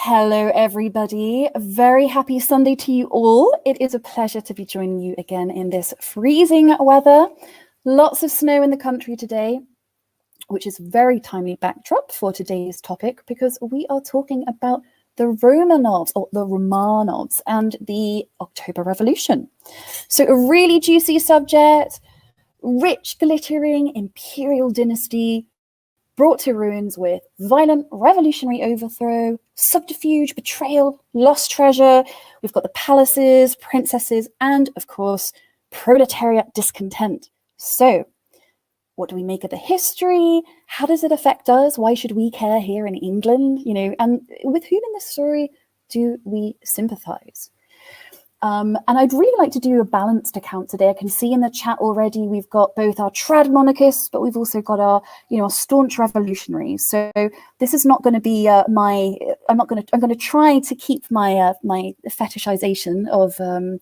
Hello, everybody. A very happy Sunday to you all. It is a pleasure to be joining you again in this freezing weather. Lots of snow in the country today, which is a very timely backdrop for today's topic because we are talking about the Romanovs, or the Romanovs, and the October Revolution. So a really juicy subject, rich, glittering imperial dynasty, brought to ruins with violent revolutionary overthrow, subterfuge, betrayal, lost treasure. We've got the palaces, princesses, and, of course, proletariat discontent. So, what do we make of the history? How does it affect us? Why should we care here in England? And with whom in this story do we sympathize? And I'd really like to do a balanced account today. I can see in the chat already we've got both our trad monarchists, but we've also got our staunch revolutionaries. So this is not going to be I'm going to try to keep my my fetishization of the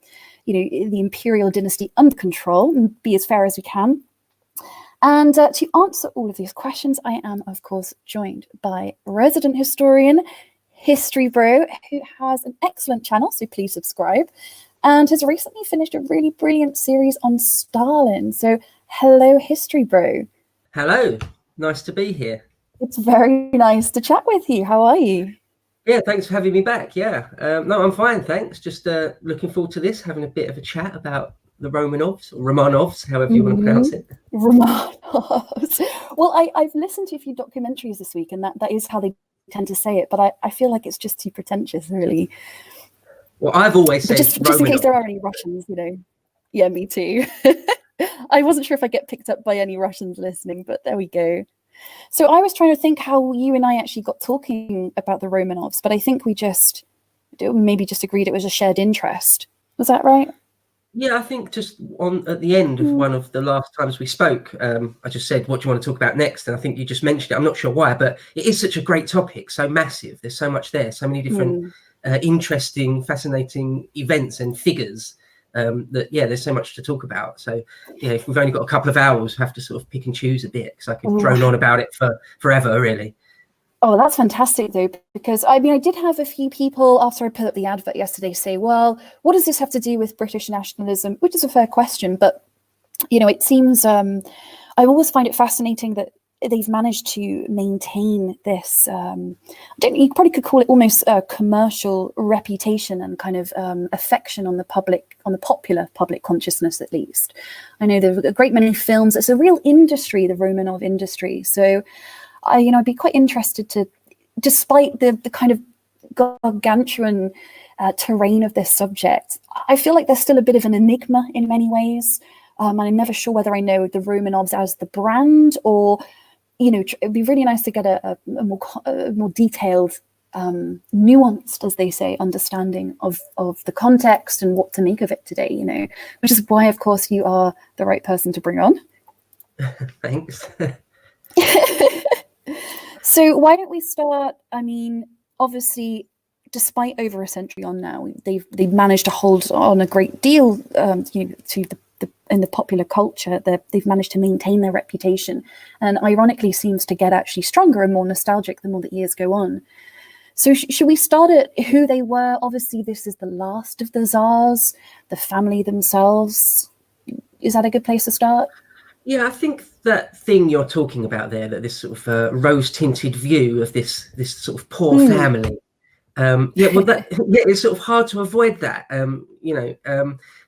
imperial dynasty under control and be as fair as we can. And to answer all of these questions, I am, of course, joined by resident historian, History Bro, who has an excellent channel, so please subscribe, and has recently finished a really brilliant series on Stalin. So hello, History Bro. Hello, nice to be here. It's very nice to chat with you. How are you? Yeah, thanks for having me back. Yeah, no, I'm fine, thanks. Just looking forward to this, having a bit of a chat about the Romanovs, or Romanovs, however you want to pronounce it. Romanovs. Well, I've listened to a few documentaries this week, and that is how they tend to say it, but I feel like it's just too pretentious, really. Well, I've always said just in case there are any Russians, Yeah, me too. I wasn't sure if I get picked up by any Russians listening, but there we go. So I was trying to think how you and I actually got talking about the Romanovs, but I think we maybe just agreed it was a shared interest. Was that right? Yeah, I think just at the end of one of the last times we spoke, I just said, what do you want to talk about next? And I think you just mentioned it. I'm not sure why, but it is such a great topic, so massive. There's so much there, so many different interesting, fascinating events and figures there's so much to talk about. So, if we've only got a couple of hours, we have to sort of pick and choose a bit because I could drone on about it for forever, really. Oh, that's fantastic, though, because I did have a few people after I put up the advert yesterday say, well, what does this have to do with British nationalism? Which is a fair question. But, it seems I always find it fascinating that they've managed to maintain this, you probably could call it almost a commercial reputation and kind of affection on the popular public consciousness, at least. I know there are a great many films. It's a real industry, the Romanov industry. So I'd be quite interested to, despite the kind of gargantuan terrain of this subject, I feel like there's still a bit of an enigma in many ways. And I'm never sure whether I know the Romanovs as the brand or, it'd be really nice to get a more detailed, nuanced, as they say, understanding of the context and what to make of it today, which is why, of course, you are the right person to bring on. Thanks. So why don't we start? Obviously, despite over a century on now, they've managed to hold on a great deal to in the popular culture. They've managed to maintain their reputation, and ironically seems to get actually stronger and more nostalgic the more the years go on. So should we start at who they were? Obviously, this is the last of the Tsars, the family themselves. Is that a good place to start? Yeah, I think that thing you're talking about there, that this sort of rose-tinted view of this sort of poor family. It's sort of hard to avoid that.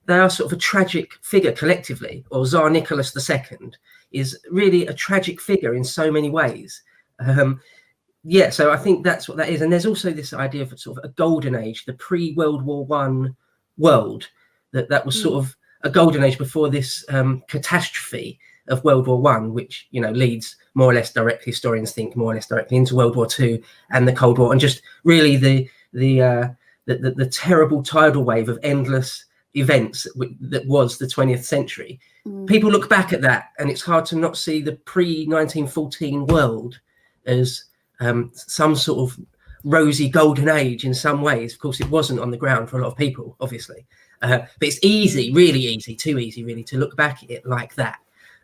They are sort of a tragic figure collectively, or Tsar Nicholas II is really a tragic figure in so many ways. So I think that's what that is. And there's also this idea of sort of a golden age, the pre-World War I world, that was sort of a golden age before this catastrophe of World War I, which leads more or less directly, historians think, more or less directly into World War II and the Cold War, and just really the terrible tidal wave of endless events that was the 20th century. People look back at that, and it's hard to not see the pre-1914 world as some sort of rosy golden age in some ways. Of course, it wasn't on the ground for a lot of people, obviously. But it's easy, really easy, too easy, really, to look back at it like that.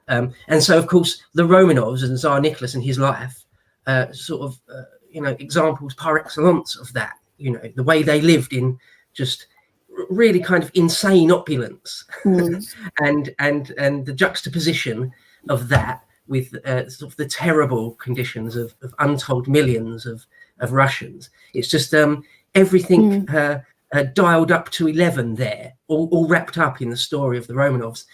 And so, of course, the Romanovs and Tsar Nicholas and his life examples par excellence of that. The way they lived in just really kind of insane opulence, and the juxtaposition of that with sort of the terrible conditions of untold millions of Russians. It's just everything dialed up to 11 there, all wrapped up in the story of the Romanovs.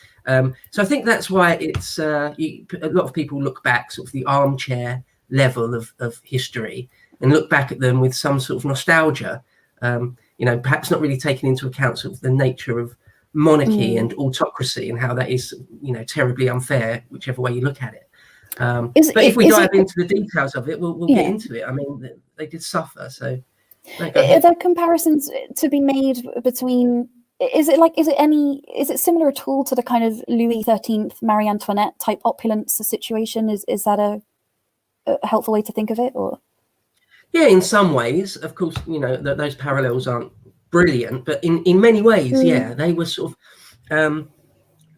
So I think that's why it's a lot of people look back sort of the armchair level of history and look back at them with some sort of nostalgia, perhaps not really taking into account sort of the nature of monarchy and autocracy and how that is, terribly unfair, whichever way you look at it. But if we dive into the details of it, we'll get into it. I mean, they did suffer. So no, are there comparisons to be made between? Is it similar at all to the kind of Louis XIII, Marie Antoinette type opulence situation? Is that a helpful way to think of it, or? Yeah, in some ways, of course, those parallels aren't brilliant, but in many ways, yeah, they were sort of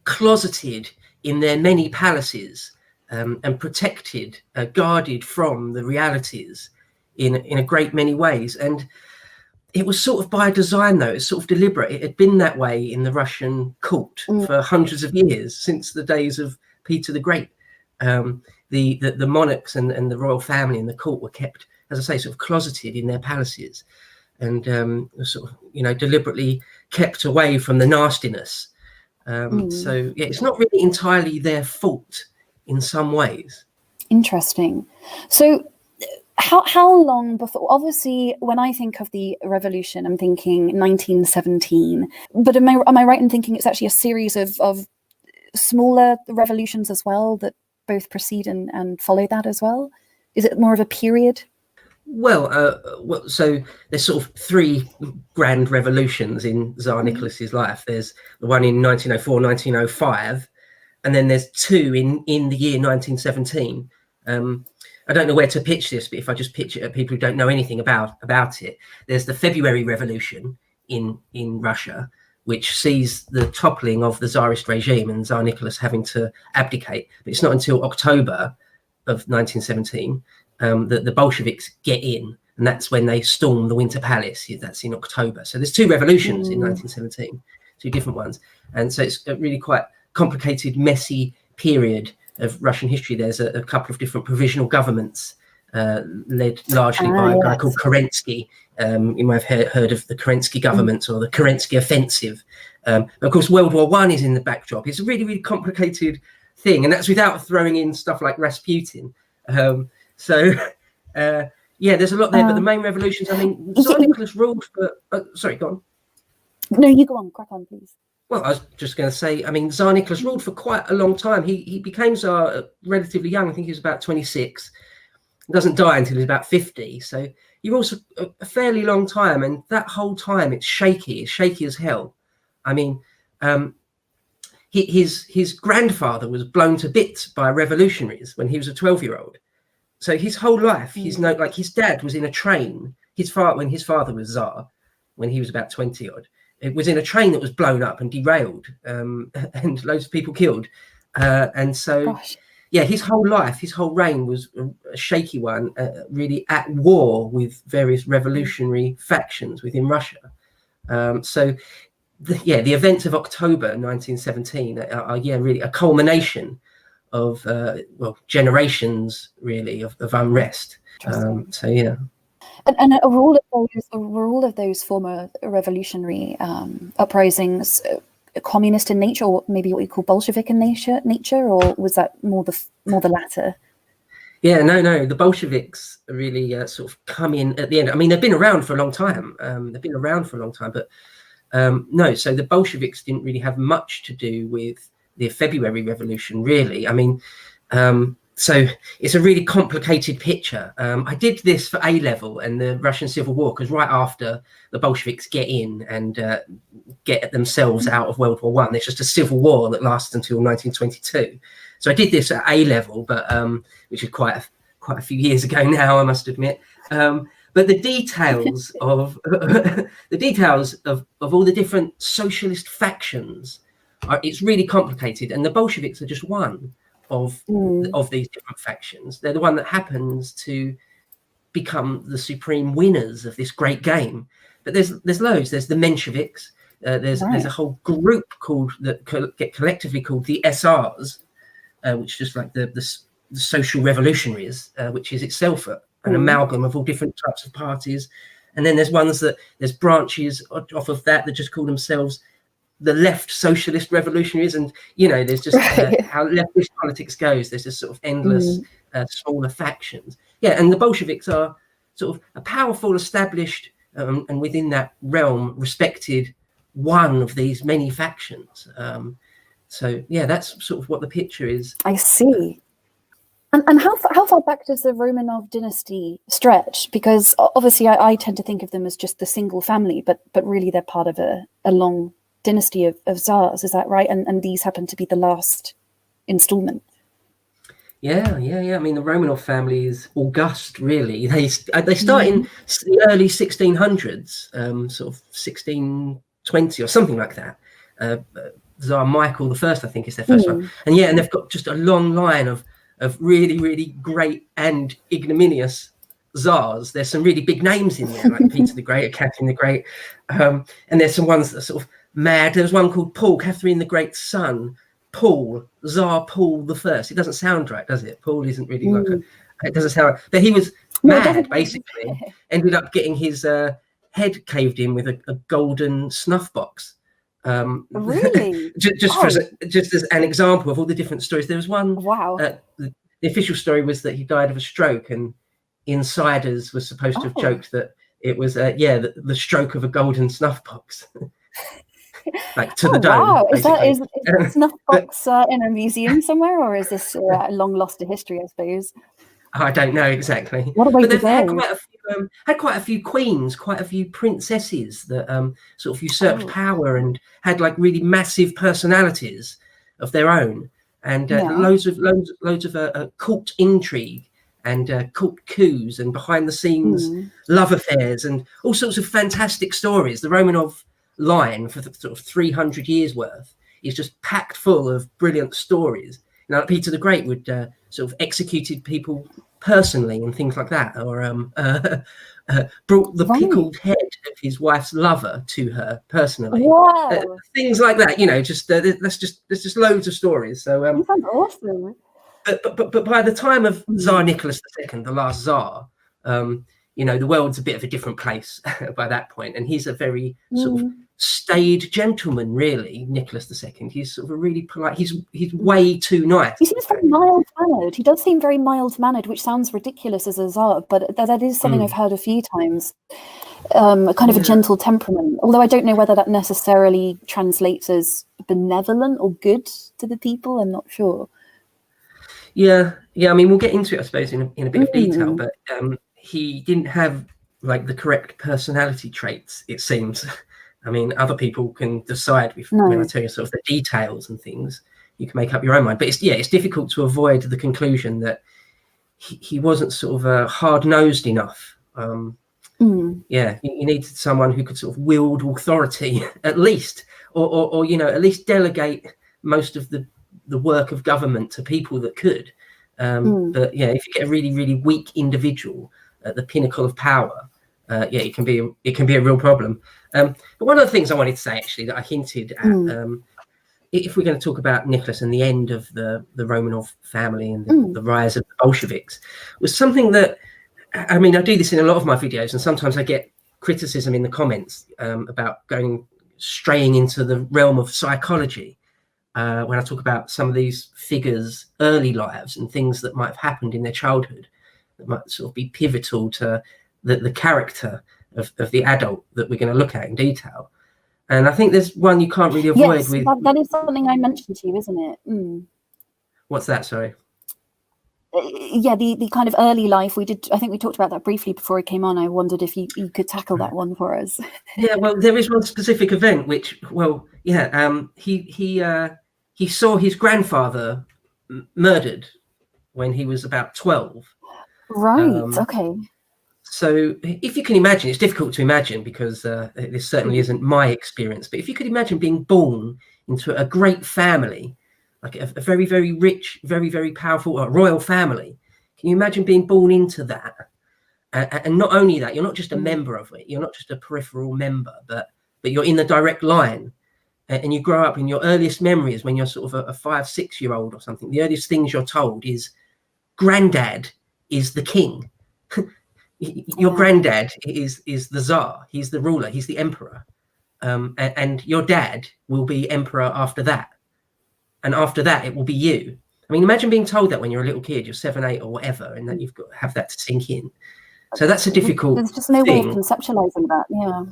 closeted in their many palaces and protected, guarded from the realities in a great many ways. And it was sort of by design, though. It's sort of deliberate. It had been that way in the Russian court for hundreds of years, since the days of Peter the Great. The monarchs and the royal family and the court were kept, as I say, sort of closeted in their palaces, and sort of, deliberately kept away from the nastiness. So yeah, it's not really entirely their fault in some ways. Interesting. So how long before? Obviously, when I think of the revolution, I'm thinking 1917. But am I right in thinking it's actually a series of smaller revolutions as well that both precede and follow that as well? Is it more of a period? Well, so there's sort of three grand revolutions in Tsar Nicholas's life. There's the one in 1904, 1905, and then there's two in the year 1917. I don't know where to pitch this, but if I just pitch it at people who don't know anything about it, there's the February Revolution in Russia, which sees the toppling of the Tsarist regime and Tsar Nicholas having to abdicate. But it's not until October of 1917 that the Bolsheviks get in, and that's when they storm the Winter Palace. That's in October. So there's two revolutions in 1917, two different ones. And so it's a really quite complicated, messy period of Russian history. There's a couple of different provisional governments led largely by a guy called Kerensky. You might have heard of the Kerensky government or the Kerensky offensive. Of course, World War I is in the backdrop. It's a really, really complicated thing, and that's without throwing in stuff like Rasputin. Yeah, there's a lot there, but the main revolutions, I mean, Tsar Nicholas ruled for... sorry, go on. No, you go on. Crack on, please. Well, I was just going to say, I mean, Tsar Nicholas ruled for quite a long time. He became Tsar relatively young. I think he was about 26. He doesn't die until he's about 50. So he rules for a fairly long time. And that whole time, it's shaky as hell. I mean, his grandfather was blown to bits by revolutionaries when he was a 12-year-old. So his whole life, his dad was in a train. When his father was Tsar, when he was about 20-odd. It was in a train that was blown up and derailed, and loads of people killed. And so, Gosh. Yeah, his whole life, his whole reign was a shaky one, really at war with various revolutionary factions within Russia. The events of October 1917 are really a culmination of generations really of unrest. So yeah. And are all of those former revolutionary uprisings communist in nature, or maybe what you call Bolshevik in nature, or was that more the latter? Yeah, no. The Bolsheviks really sort of come in at the end. I mean, they've been around for a long time. But no. So the Bolsheviks didn't really have much to do with the February Revolution, really. I mean. So it's a really complicated picture. I did this for A-level and the Russian Civil War, because right after the Bolsheviks get in and get themselves out of World War I, there's just a civil war that lasts until 1922. So I did this at A-level, but which is quite a few years ago now, I must admit. But the details of all the different socialist factions, it's really complicated, and the Bolsheviks are just one of these different factions. They're the one that happens to become the supreme winners of this great game. But there's loads. There's the Mensheviks. There's a whole group that get collectively called the SRs, which is just like the social revolutionaries, which is itself an amalgam of all different types of parties. And then there's branches off of that just call themselves the left socialist revolutionaries. And there's just how leftist politics goes. There's this sort of endless smaller factions. And the Bolsheviks are sort of a powerful, established, and within that realm respected one of these many factions. So that's sort of what the picture is. I see. And how far back does the Romanov dynasty stretch? Because obviously I tend to think of them as just the single family, but really they're part of a long dynasty of Tsars. Is that right? And these happen to be the last installment. Yeah. I mean, the Romanov family is august, really. They start in the early 1600s, sort of 1620 or something like that. Tsar Michael I, I think, is their first one. And they've got just a long line of really, really great and ignominious Tsars. There's some really big names in there, like Peter the Great, Catherine the Great. And there's some ones that are sort of mad. There was one called Paul, Catherine the Great's son. Paul, Tsar Paul I. It doesn't sound right, does it? Paul isn't really it doesn't sound right. But he was mad, basically. Ended up getting his head caved in with a golden snuff box. Really? just as an example of all the different stories. There was one. Wow. The official story was that he died of a stroke, and insiders were supposed to have joked that it was the stroke of a golden snuff box. Like to the dome. Wow, is the snuff box in a museum somewhere, or is this long lost to history? I suppose. I don't know exactly. What a way to go! Had quite a few queens, quite a few princesses that sort of usurped power and had like really massive personalities of their own, and loads of court intrigue and court coups and behind the scenes love affairs and all sorts of fantastic stories. The Romanov line for sort of 300 years worth is just packed full of brilliant stories. Peter the Great would sort of executed people personally and things like that, or brought the pickled head of his wife's lover to her personally. Wow. Things like that, there's just loads of stories. So that sounds awesome. But by the time of Tsar Nicholas II, the last Tsar, the world's a bit of a different place by that point, and he's a very sort of staid gentleman, really. Nicholas II. He's sort of a really polite. He's way too nice. He seems very mild mannered. He does seem very mild mannered, which sounds ridiculous as a Tsar, but that is something I've heard a few times. A kind of a gentle temperament. Although I don't know whether that necessarily translates as benevolent or good to the people. I'm not sure. Yeah. I mean, we'll get into it, I suppose, in a bit of detail. But he didn't have like the correct personality traits, it seems. I mean, other people can decide when I tell you sort of the details and things. You can make up your own mind. But it's difficult to avoid the conclusion that he wasn't sort of hard-nosed enough. You needed someone who could sort of wield authority at least, or at least delegate most of the work of government to people that could. But if you get a really, really weak individual at the pinnacle of power, it can be a real problem. But one of the things I wanted to say, actually, that I hinted at, if we're going to talk about Nicholas and the end of the Romanov family and the rise of the Bolsheviks, was something that, I mean, I do this in a lot of my videos, and sometimes I get criticism in the comments about straying into the realm of psychology when I talk about some of these figures' early lives and things that might have happened in their childhood that might sort of be pivotal to the character of the adult that we're going to look at in detail. And I think there's one you can't really avoid. Yes, that is something I mentioned to you, isn't it? What's that? Sorry. The kind of early life I think we talked about that briefly before it came on. I wondered if you could tackle that one for us. Well, there is one specific event which, he saw his grandfather murdered when he was about 12. Right. Okay. So if you can imagine, it's difficult to imagine because this certainly isn't my experience, but if you could imagine being born into a great family, like a very, very rich, very, very powerful royal family, can you imagine being born into that And not only that, you're not just a member of it, you're not just a peripheral member, but you're in the direct line. And you grow up in your earliest memories when you're sort of a 5-6-year-old or something. The earliest things you're told is granddad is the king. Your granddad is the Tsar. He's the ruler. He's the emperor. And your dad will be emperor after that. And after that, it will be you. I mean, imagine being told that when you're a little kid, you're 7, 8 or whatever, and that you've got to have that to sink in. So that's a difficult There's just no way of thing. conceptualizing that. Yeah.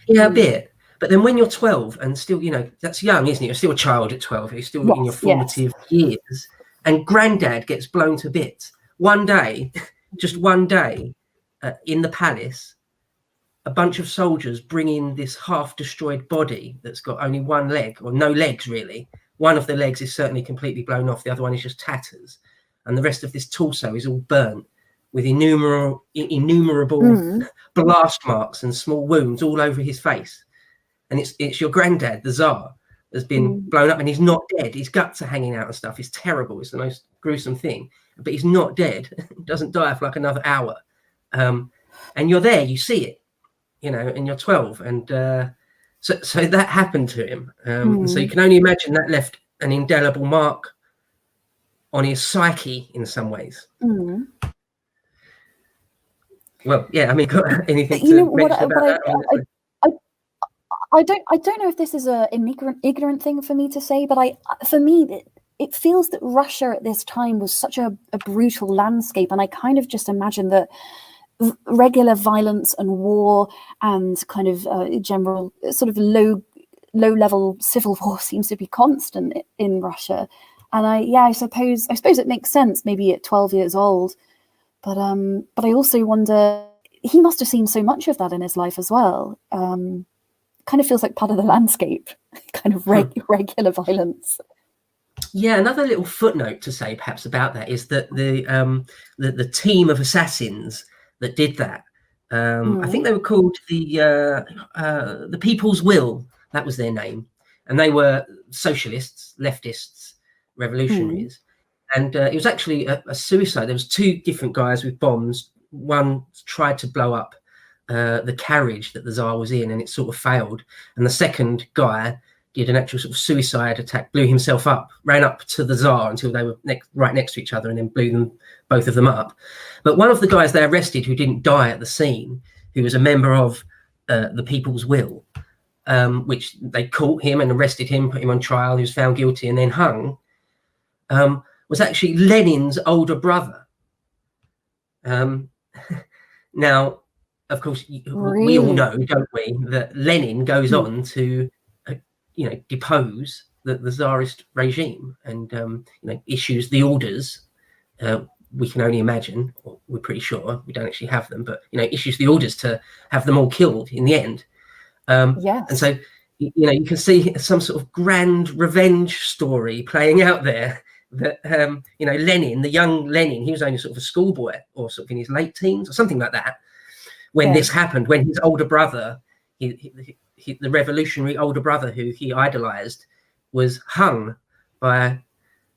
Yeah, a bit. But then when you're 12 and still, you know, that's young, isn't it? You're still a child at 12. You're still in your formative years. And granddad gets blown to bits. One day, just one day, in the palace, a bunch of soldiers bring in this half-destroyed body that's got only one leg, or no legs, really. One of the legs is certainly completely blown off. The other one is just tatters. And the rest of this torso is all burnt with innumerable blast marks and small wounds all over his face. And it's your granddad, the Tsar, has been blown up, and he's not dead. His guts are hanging out and stuff. It's terrible. It's the most gruesome thing. But he's not dead. He doesn't die for like another hour. And you're there, you see it, you know, and you're 12. And so that happened to him. So you can only imagine that left an indelible mark on his psyche in some ways. Well, yeah, I mean, got anything to mention about that? I don't know if this is an ignorant thing for me to say, but for me, it feels that Russia at this time was such a brutal landscape, and I kind of just imagine that regular violence and war and kind of general sort of low-level civil war seems to be constant in Russia. And I suppose it makes sense maybe at 12 years old, but I also wonder, he must have seen so much of that in his life as well. Kind of feels like part of the landscape, kind of regular violence. Yeah, another little footnote to say perhaps about that is that the team of assassins that did that, I think they were called the People's Will. That was their name, and they were socialists, leftists, revolutionaries. And it was actually a suicide. There was 2 different guys with bombs. One tried to blow up the carriage that the Tsar was in, and it sort of failed. And the second guy did an actual sort of suicide attack, blew himself up, ran up to the Tsar until they were right next to each other, and then blew both of them up. But one of the guys they arrested who didn't die at the scene, who was a member of the People's Will, which they caught him and arrested him, put him on trial, he was found guilty and then hung, was actually Lenin's older brother. Now, of course, we all know, don't we, that Lenin goes on to, depose the Tsarist regime and, issues the orders. We can only imagine, or we're pretty sure, we don't actually have them, but, issues the orders to have them all killed in the end. And so, you can see some sort of grand revenge story playing out there. That Lenin, the young Lenin, he was only sort of a schoolboy or sort of in his late teens or something like that when this happened, when his older brother, the revolutionary older brother who he idolized, was hung by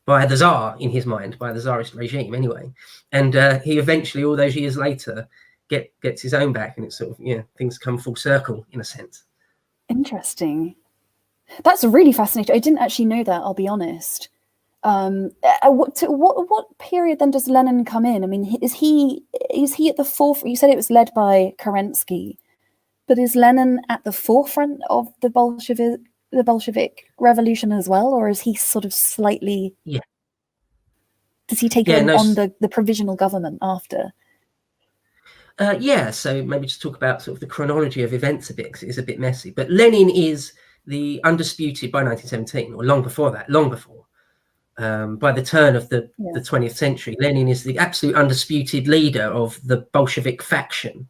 the Tsar, in his mind, by the Tsarist regime anyway. And he eventually, all those years later, gets his own back, and it's sort of, things come full circle in a sense. Interesting. That's really fascinating. I didn't actually know that, I'll be honest. What period then does Lenin come in? I mean, is he at the forefront? You said it was led by Kerensky, but is Lenin at the forefront of the Bolshevik revolution as well, or is he sort of slightly? Yeah. Does he take on the provisional government after? So maybe just talk about sort of the chronology of events a bit, because it's a bit messy. But Lenin is the undisputed, by 1917, or long before that, by the turn of the 20th century, Lenin is the absolute undisputed leader of the Bolshevik faction.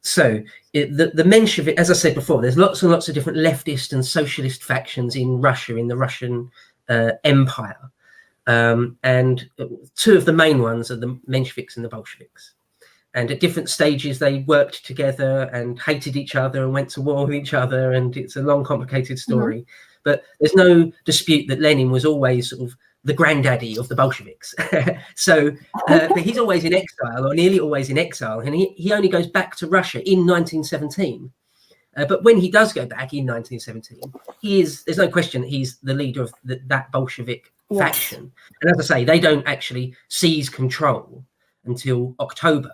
So the Menshevik, as I said before, there's lots and lots of different leftist and socialist factions in Russia, in the Russian Empire. And 2 of the main ones are the Mensheviks and the Bolsheviks. And at different stages, they worked together and hated each other and went to war with each other. And it's a long, complicated story. But there's no dispute that Lenin was always sort of the granddaddy of the Bolsheviks. So but he's always in exile, or nearly always in exile, and he only goes back to Russia in 1917. But when he does go back in 1917, there's no question that he's the leader of that Bolshevik faction. And as I say, they don't actually seize control until October.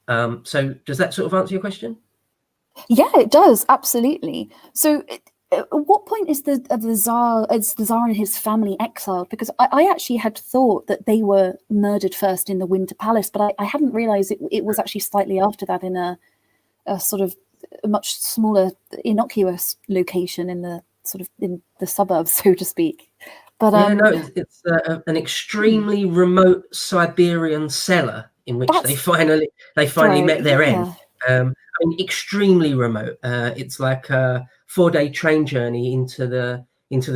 So does that sort of answer your question? Yeah, it does, absolutely. So at what point is the Tsar and his family exiled? Because I actually had thought that they were murdered first in the Winter Palace, but I hadn't realized it was actually slightly after that in a sort of a much smaller, innocuous location in the suburbs, so to speak. But it's an extremely remote Siberian cellar in which they finally met their end. I mean, extremely remote. It's like a 4-day train journey into the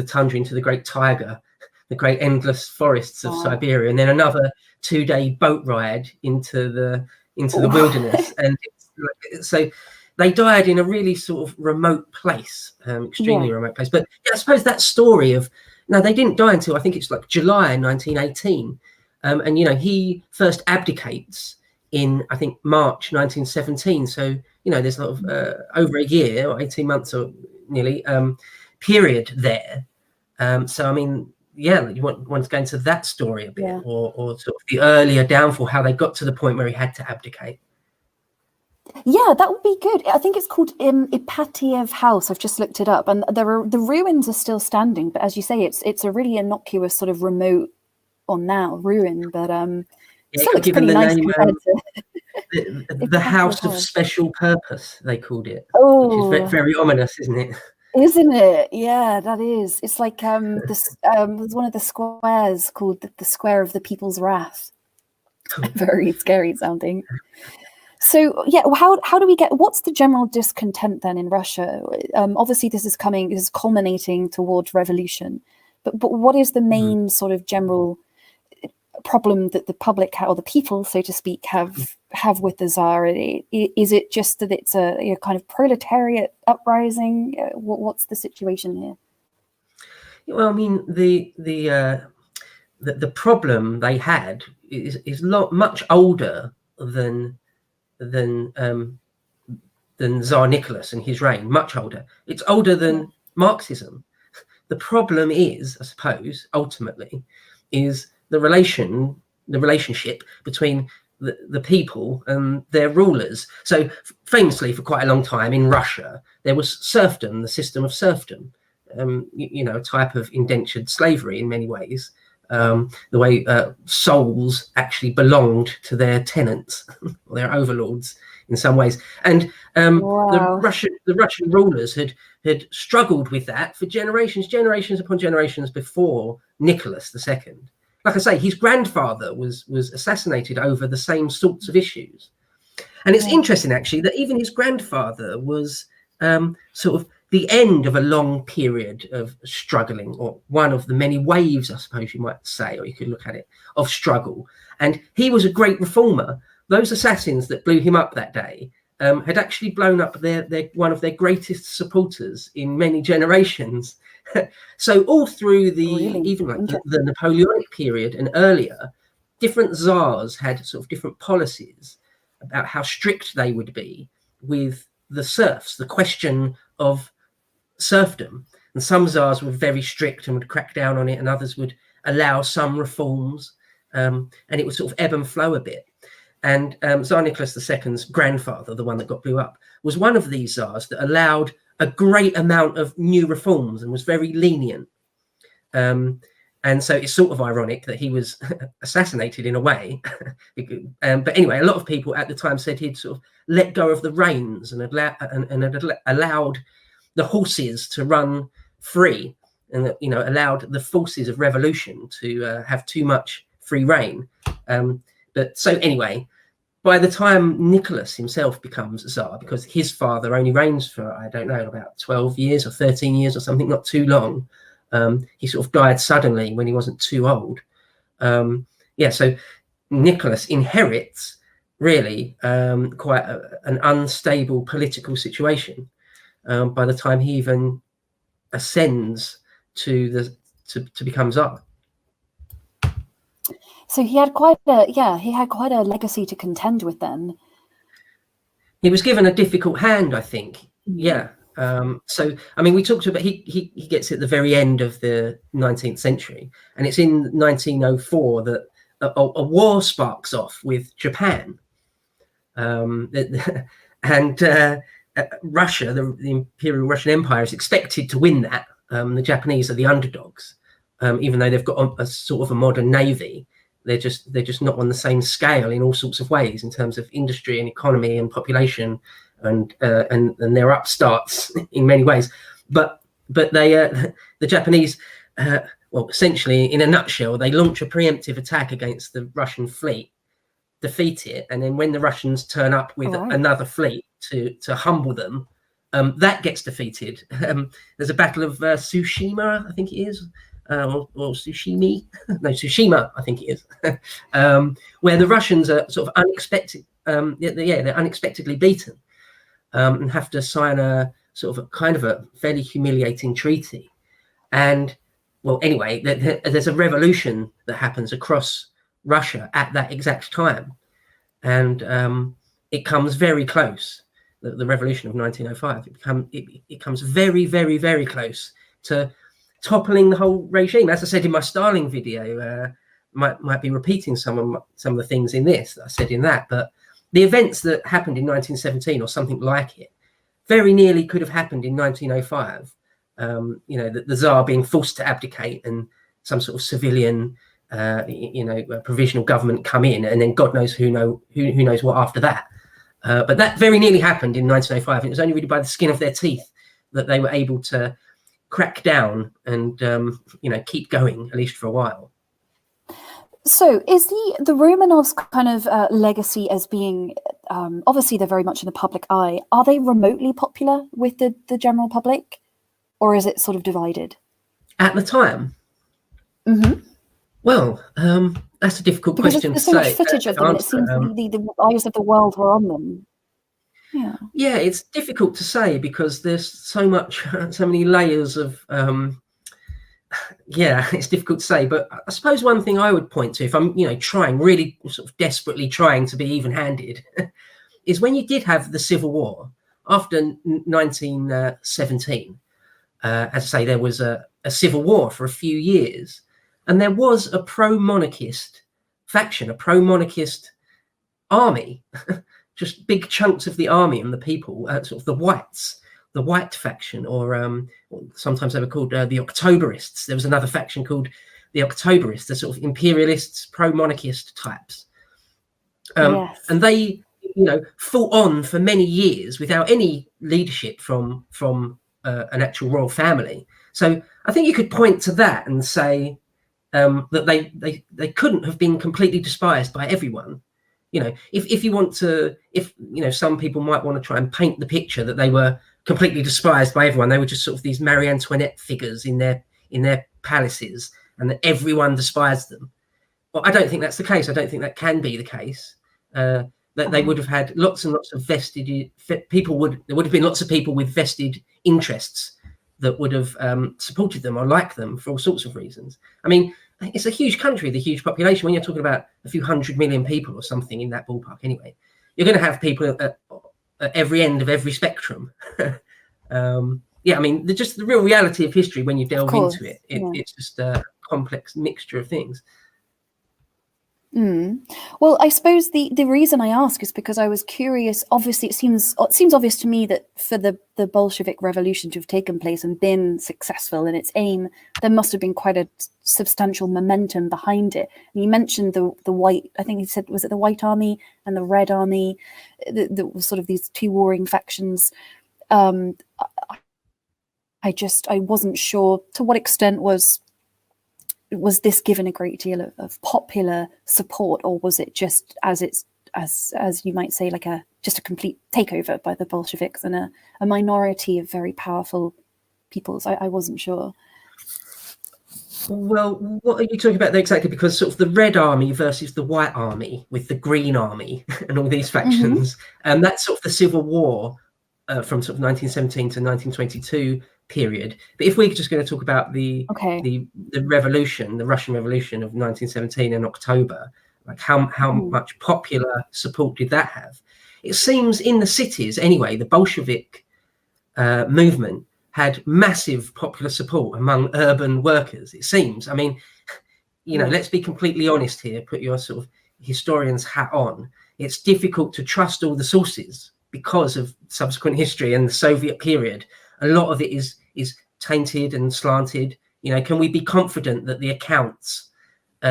tundra, into the great taiga, the great endless forests of Siberia, and then another 2-day boat ride into the wilderness. And so they died in a really sort of remote place, extremely remote place. But I suppose that story of, no, they didn't die until I think it's like July 1918, and he first abdicates in, I think, March 1917. So there's a lot of over a year or 18 months or nearly period there. So I mean, you want to go into that story a bit, or sort of the earlier downfall, how they got to the point where he had to abdicate. Yeah, that would be good. I think it's called Ipatiev House. I've just looked it up, and the ruins are still standing. But as you say, it's a really innocuous sort of remote, or now ruin, but it still looks pretty nice compared to the House of Special Purpose, they called it. Oh, which is very ominous, isn't it? Isn't it? Yeah, that is. It's like there's one of the squares called the Square of the People's Wrath. Very scary sounding. So yeah, how do we what's the general discontent then in Russia? Obviously this is culminating towards revolution, but what is the main sort of general problem that the public or the people, so to speak, have with the Tsar? Is it just that it's a kind of proletariat uprising? What's the situation here? Well, I mean, the problem they had is much older than Tsar Nicholas and his reign. Much older. It's older than Marxism. The problem is, I suppose, ultimately, is the relationship between the people and their rulers. So famously, for quite a long time in Russia, there was serfdom, the system of serfdom, a type of indentured slavery in many ways, the way souls actually belonged to their tenants, or their overlords in some ways. And the Russian rulers had struggled with that for generations upon generations before Nicholas II. Like I say, his grandfather was assassinated over the same sorts of issues. And it's interesting, actually, that even his grandfather was sort of the end of a long period of struggling, or one of the many waves, I suppose you might say, or you could look at it, of struggle. And he was a great reformer. Those assassins that blew him up that day had actually blown up one of their greatest supporters in many generations. So all through the Napoleonic period and earlier, different czars had sort of different policies about how strict they would be with the serfs, the question of serfdom. And some czars were very strict and would crack down on it, and others would allow some reforms, and it would sort of ebb and flow a bit. And Tsar Nicholas II's grandfather, the one that got blew up, was one of these czars that allowed a great amount of new reforms and was very lenient. And so it's sort of ironic that he was assassinated in a way. But anyway, a lot of people at the time said he'd sort of let go of the reins and had allowed the horses to run free, and allowed the forces of revolution to have too much free rein. But so anyway, by the time Nicholas himself becomes Tsar, because his father only reigns for, I don't know, about 12 years or 13 years or something, not too long. He sort of died suddenly when he wasn't too old. So Nicholas inherits really quite an unstable political situation by the time he even ascends to become Tsar. So he had quite a legacy to contend with then. He was given a difficult hand, I think. Yeah. So, I mean, we talked about he gets at the very end of the 19th century, and it's in 1904 that a war sparks off with Japan, and Russia, the Imperial Russian Empire, is expected to win that. The Japanese are the underdogs, even though they've got a sort of a modern navy. They're just not on the same scale in all sorts of ways in terms of industry and economy and population, and they're upstarts in many ways. But they the Japanese, well, essentially in a nutshell, they launch a preemptive attack against the Russian fleet, defeat it, and then when the Russians turn up with another fleet to humble them, that gets defeated. There's a battle of Tsushima, I think it is. Or Tsushima, I think it is, where the Russians are sort of they're unexpectedly beaten, and have to sign a sort of a kind of a fairly humiliating treaty. And well, anyway, there's a revolution that happens across Russia at that exact time, and it comes very close. The revolution of 1905, it comes very, very, very close to toppling the whole regime. As I said in my Stalin video, might be repeating some of the things in this that I said in that, but the events that happened in 1917 or something like it very nearly could have happened in 1905. The Tsar being forced to abdicate and some sort of civilian, provisional government come in, and then God knows who knows what after that. But that very nearly happened in 1905. And it was only really by the skin of their teeth that they were able to crack down and keep going, at least for a while. So is the Romanovs kind of legacy as being, obviously they're very much in the public eye, are they remotely popular with the general public, or is it sort of divided? At the time? Well, that's a difficult question to say. There's so much footage of them, it seems the eyes of the world were on them. Yeah, it's difficult to say because there's so many layers of it's difficult to say. But I suppose one thing I would point to, if I'm trying really sort of desperately trying to be even-handed, is when you did have the Civil War after 1917. As I say, there was a civil war for a few years, and there was a pro-monarchist faction, a pro-monarchist army. Just big chunks of the army and the people, sort of the whites, the white faction, or sometimes they were called the Octoberists. There was another faction called the Octoberists, the sort of imperialists, pro-monarchist types. Yes. And they, fought on for many years without any leadership from an actual royal family. So I think you could point to that and say that they couldn't have been completely despised by everyone. If you want to, some people might want to try and paint the picture that they were completely despised by everyone. They were just sort of these Marie Antoinette figures in their palaces, and that everyone despised them. Well, I don't think that's the case. I don't think that can be the case. That they would have had lots and lots of vested people. There would have been lots of people with vested interests that would have supported them or liked them for all sorts of reasons. I mean, it's a huge country, the huge population. When you're talking about a few 100 million people or something in that ballpark anyway, you're going to have people at every end of every spectrum. I mean, just the real reality of history when you delve into it, it's just a complex mixture of things. Well, I suppose the reason I ask is because I was curious. Obviously, it seems obvious to me that for the Bolshevik Revolution to have taken place and been successful in its aim, there must have been quite a substantial momentum behind it. And you mentioned the white. I think he said, was it the White Army and the Red Army? The sort of these two warring factions. I wasn't sure to what extent was this given a great deal of popular support, or was it just as you might say, like a complete takeover by the Bolsheviks and a minority of very powerful peoples? I wasn't sure. Well, what are you talking about there exactly? Because sort of the Red Army versus the White Army with the Green Army and all these factions, and that's sort of the Civil War from sort of 1917 to 1922 period. But if we're just going to talk about the revolution, the Russian Revolution of 1917 in October, like how much popular support did that have? It seems in the cities anyway, the Bolshevik movement had massive popular support among urban workers. It seems. I mean, you know, let's be completely honest here. Put your sort of historian's hat on. It's difficult to trust all the sources because of subsequent history and the Soviet period. A lot of it is tainted and slanted. You know, can we be confident that the accounts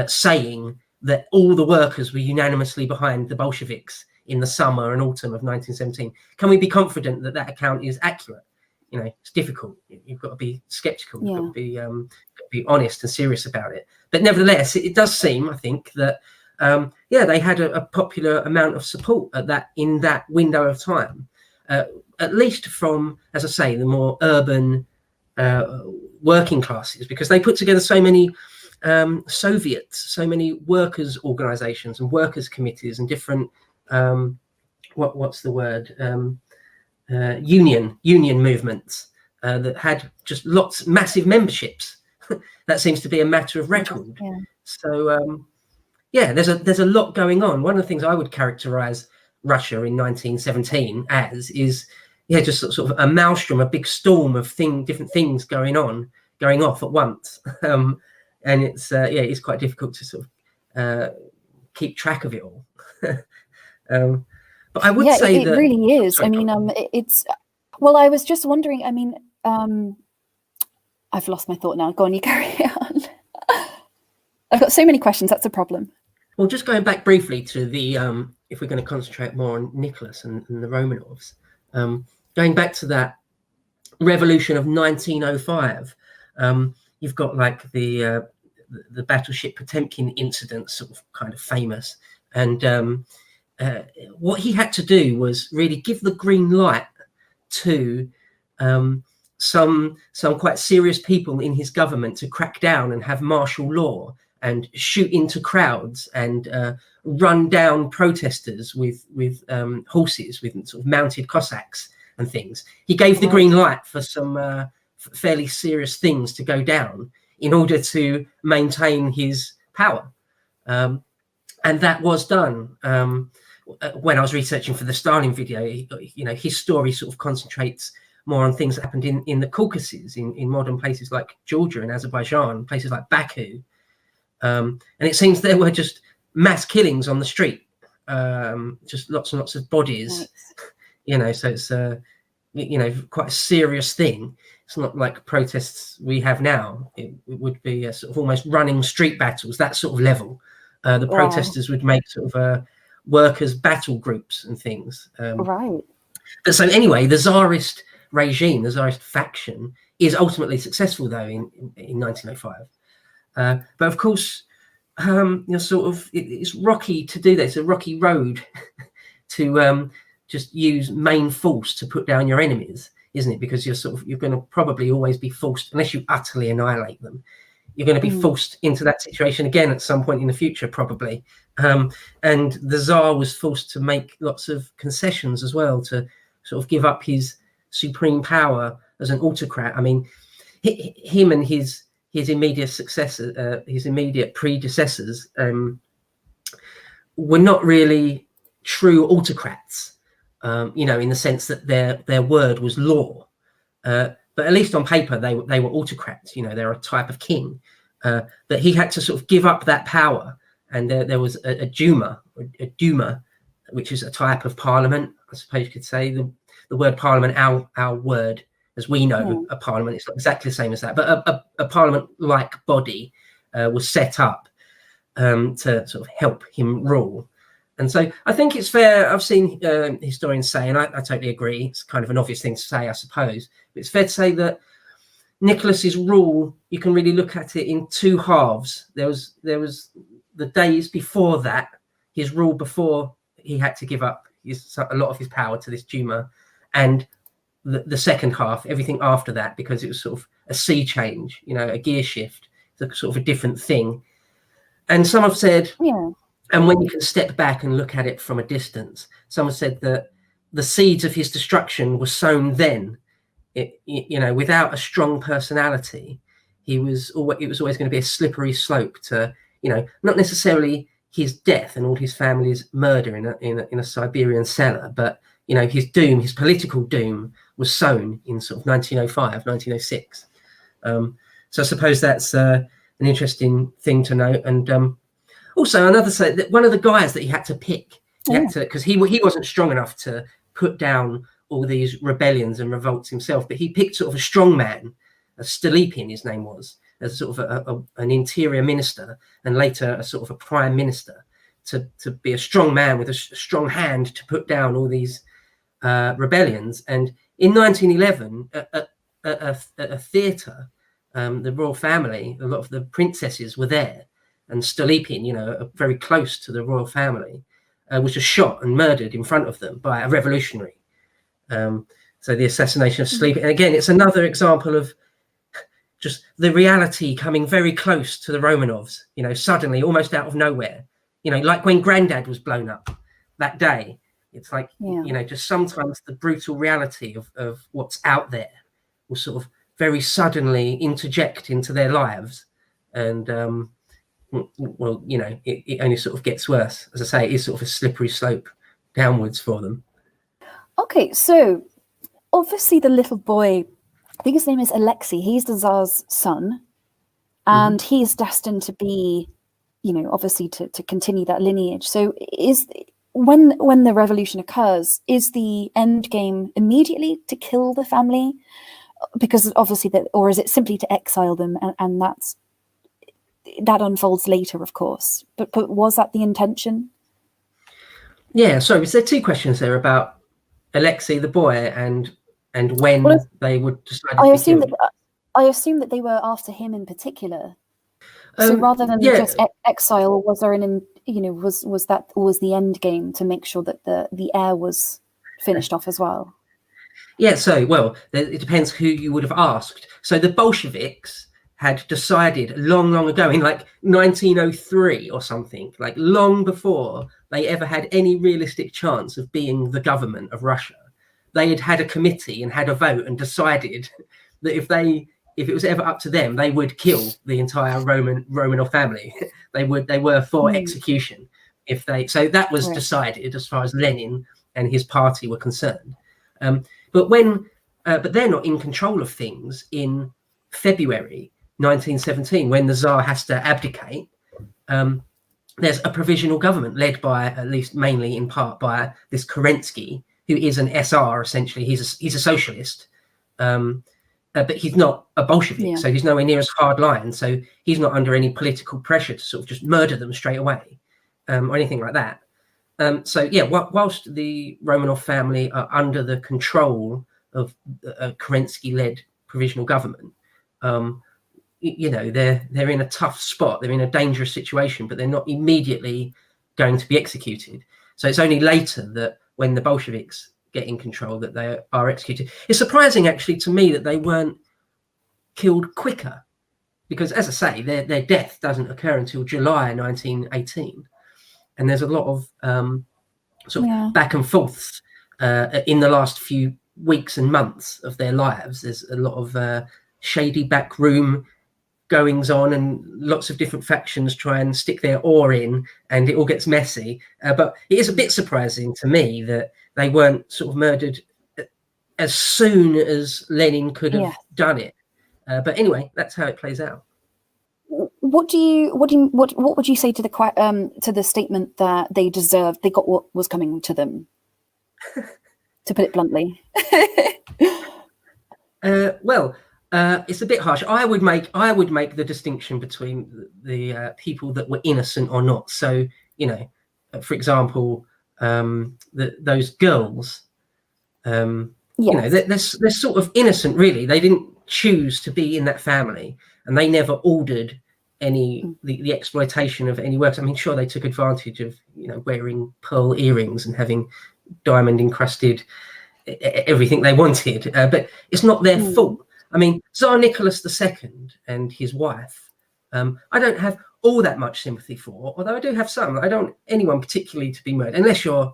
saying that all the workers were unanimously behind the Bolsheviks in the summer and autumn of 1917, can we be confident that that account is accurate? You know, it's difficult. You've got to be skeptical. You've got to be honest and serious about it. But nevertheless, it does seem, I think, that they had a popular amount of support in that window of time, at least from, as I say, the more urban working classes, because they put together so many Soviets, so many workers' organizations and workers' committees and different what's the word? Union movements that had just massive memberships. That seems to be a matter of record. So there's a lot going on. One of the things I would characterize Russia in 1917 as is just sort of a maelstrom, a big storm of different things going off at once. And it's quite difficult to sort of keep track of it all. But I would say it that really is. Sorry, I mean, I was just wondering. I mean, I've lost my thought now. Go on, you carry on. I've got so many questions. That's a problem. Well, just going back briefly to the, if we're going to concentrate more on Nicholas and the Romanovs, going back to that revolution of 1905, you've got like the battleship Potemkin incident, sort of kind of famous, and what he had to do was really give the green light to some quite serious people in his government to crack down and have martial law and shoot into crowds and run down protesters with horses, with sort of mounted Cossacks and things. He gave the green light for some fairly serious things to go down in order to maintain his power. And that was done. When I was researching for the Stalin video, you know, his story sort of concentrates more on things that happened in the Caucasus, in modern places like Georgia and Azerbaijan, places like Baku. And it seems there were just mass killings on the street, just lots and lots of bodies, you know, so it's, you know, quite a serious thing. It's not like protests we have now. It would be a sort of almost running street battles, that sort of level. The protesters would make sort of workers' battle groups and things. But so anyway, the Tsarist regime, the Tsarist faction, is ultimately successful, though, in 1905. But of course, you're sort of, it's rocky to do that. It's a rocky road to just use main force to put down your enemies, isn't it? Because you're going to probably always be forced, unless you utterly annihilate them, you're going to be forced into that situation again at some point in the future, probably. And the Tsar was forced to make lots of concessions as well, to sort of give up his supreme power as an autocrat. I mean, him and his immediate successor, his immediate predecessors, were not really true autocrats, you know, in the sense that their word was law. But at least on paper, they were autocrats. You know, they're a type of king. But he had to sort of give up that power. And there was a Duma, which is a type of parliament, I suppose you could say. The word parliament, our word, as we know, a parliament, it's not exactly the same as that. But a parliament-like body was set up to sort of help him rule. And so I think it's fair. I've seen historians say, and I totally agree, it's kind of an obvious thing to say, I suppose, but it's fair to say that Nicholas's rule, you can really look at it in two halves. There was the days before that, his rule before he had to give up a lot of his power to this Duma, and the second half, everything after that, because it was sort of a sea change, you know, a gear shift, it's a sort of a different thing. And some have said, and when you can step back and look at it from a distance, someone said that the seeds of his destruction were sown then, without a strong personality, it was always going to be a slippery slope to, not necessarily his death and all his family's murder in a Siberian cellar, but his doom, his political doom, was sown in sort of 1905, 1906. So I suppose that's an interesting thing to note. And also one of the guys that he had to pick, because he wasn't strong enough to put down all these rebellions and revolts himself, but he picked sort of a strong man, a Stolypin, his name was, as sort of an interior minister and later a sort of a prime minister, to be a strong man with a strong hand to put down all these rebellions. And in 1911, at a theatre, the royal family, a lot of the princesses were there, and Stolypin, very close to the royal family, was just shot and murdered in front of them by a revolutionary. So the assassination of Stolypin, and again, it's another example of just the reality coming very close to the Romanovs, suddenly, almost out of nowhere, like when Grandad was blown up that day. It's like, just sometimes the brutal reality of what's out there will sort of very suddenly interject into their lives. And, it only sort of gets worse. As I say, it is sort of a slippery slope downwards for them. Okay, so obviously the little boy, I think his name is Alexei, he's the Tsar's son, and he is destined to be, obviously to continue that lineage. So when the revolution occurs, is the end game immediately to kill the family? Because obviously or is it simply to exile them, and that unfolds later, of course. But was that the intention? Yeah, sorry, was there two questions there about Alexei the boy and when they would decide to be killed? I assume that they were after him in particular. So rather than just exile, was there was the end game to make sure that the heir was finished off as well? Yeah, so, well, it depends who you would have asked. So the Bolsheviks had decided long ago, in like 1903 or something, like long before they ever had any realistic chance of being the government of Russia, they had had a committee and had a vote and decided that if it was ever up to them, they would kill the entire Romanov family. they were for execution so that was decided as far as Lenin and his party were concerned. But they're not in control of things in February 1917 when the Tsar has to abdicate. There's a provisional government led by, at least mainly in part, by this Kerensky, who is an SR essentially. He's a socialist, but he's not a Bolshevik, so he's nowhere near as hard line. So he's not under any political pressure to sort of just murder them straight away, or anything like that. Whilst the Romanov family are under the control of a Kerensky-led provisional government, they're in a tough spot. They're in a dangerous situation, but they're not immediately going to be executed. So it's only later that when the Bolsheviks get in control that they are executed. It's surprising, actually, to me that they weren't killed quicker, because, as I say, their death doesn't occur until July 1918. And there's a lot of sort of back and forths in the last few weeks and months of their lives. There's a lot of shady backroom goings on, and lots of different factions try and stick their oar in, and it all gets messy. But it is a bit surprising to me that they weren't sort of murdered as soon as Lenin could have done it. But anyway, that's how it plays out. What would you say to the statement that they got what was coming to them, to put it bluntly? It's a bit harsh. I would make the distinction between the people that were innocent or not. So, for example, those girls, they're sort of innocent, really. They didn't choose to be in that family, and they never ordered the exploitation of any works. I mean, sure, they took advantage of wearing pearl earrings and having diamond encrusted everything they wanted, but it's not their fault. I mean, Tsar Nicholas II and his wife, I don't have all that much sympathy for, although I do have some. I don't want anyone particularly to be murdered, unless you're,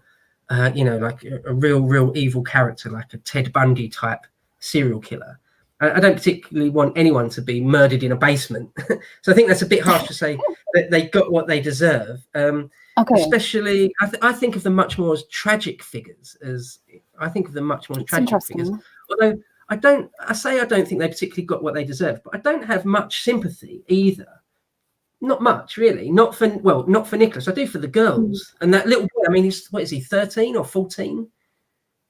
like a real evil character, like a Ted Bundy type serial killer. I don't particularly want anyone to be murdered in a basement. So I think that's a bit harsh to say that they got what they deserve. Especially, I think of them much more as tragic figures. Although I don't think they particularly got what they deserve, but I don't have much sympathy either. Not much, really. Not for Nicholas. I do for the girls and that little boy. I mean, what is he, 13 or 14?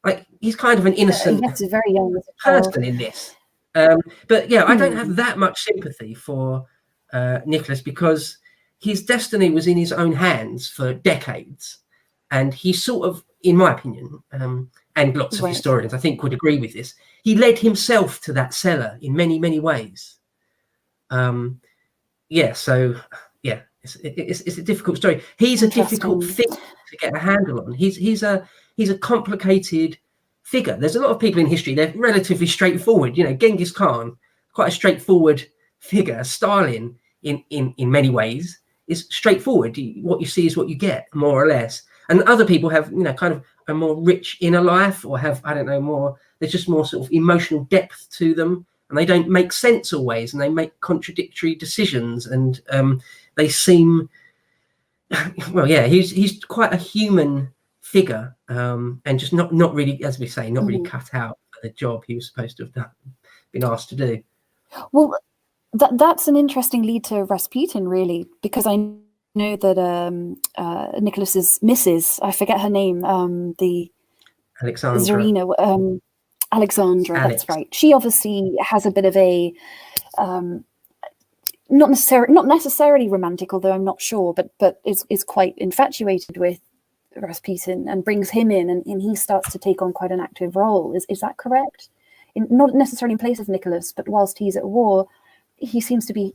Like, he's kind of an innocent very young person in this. But yeah, I don't have that much sympathy for Nicholas, because his destiny was in his own hands for decades, and he sort of, in my opinion, and lots of historians I think would agree with this, he led himself to that cellar in many, many ways. It's a difficult story. He's a difficult figure to get a handle on. He's a complicated figure. There's a lot of people in history, they're relatively straightforward. Genghis Khan, quite a straightforward figure. Stalin, in many ways, is straightforward. What you see is what you get, more or less. And other people have, kind of a more rich inner life, or have, I don't know, more, there's just more sort of emotional depth to them, and they don't make sense always, and they make contradictory decisions, and they seem, he's quite a human figure, and just not really, as we say, not really cut out for the job he was supposed to have been asked to do. Well, that's an interesting lead to Rasputin, really, because I know that Nicholas's missus, I forget her name, the Alexandra. Zarina, Alexandra, Alex. That's right. She obviously has a bit of a not necessarily romantic, although I'm not sure, but is quite infatuated with Rasputin and brings him in, and he starts to take on quite an active role. Is that correct? Not necessarily in place of Nicholas, but whilst he's at war, he seems to be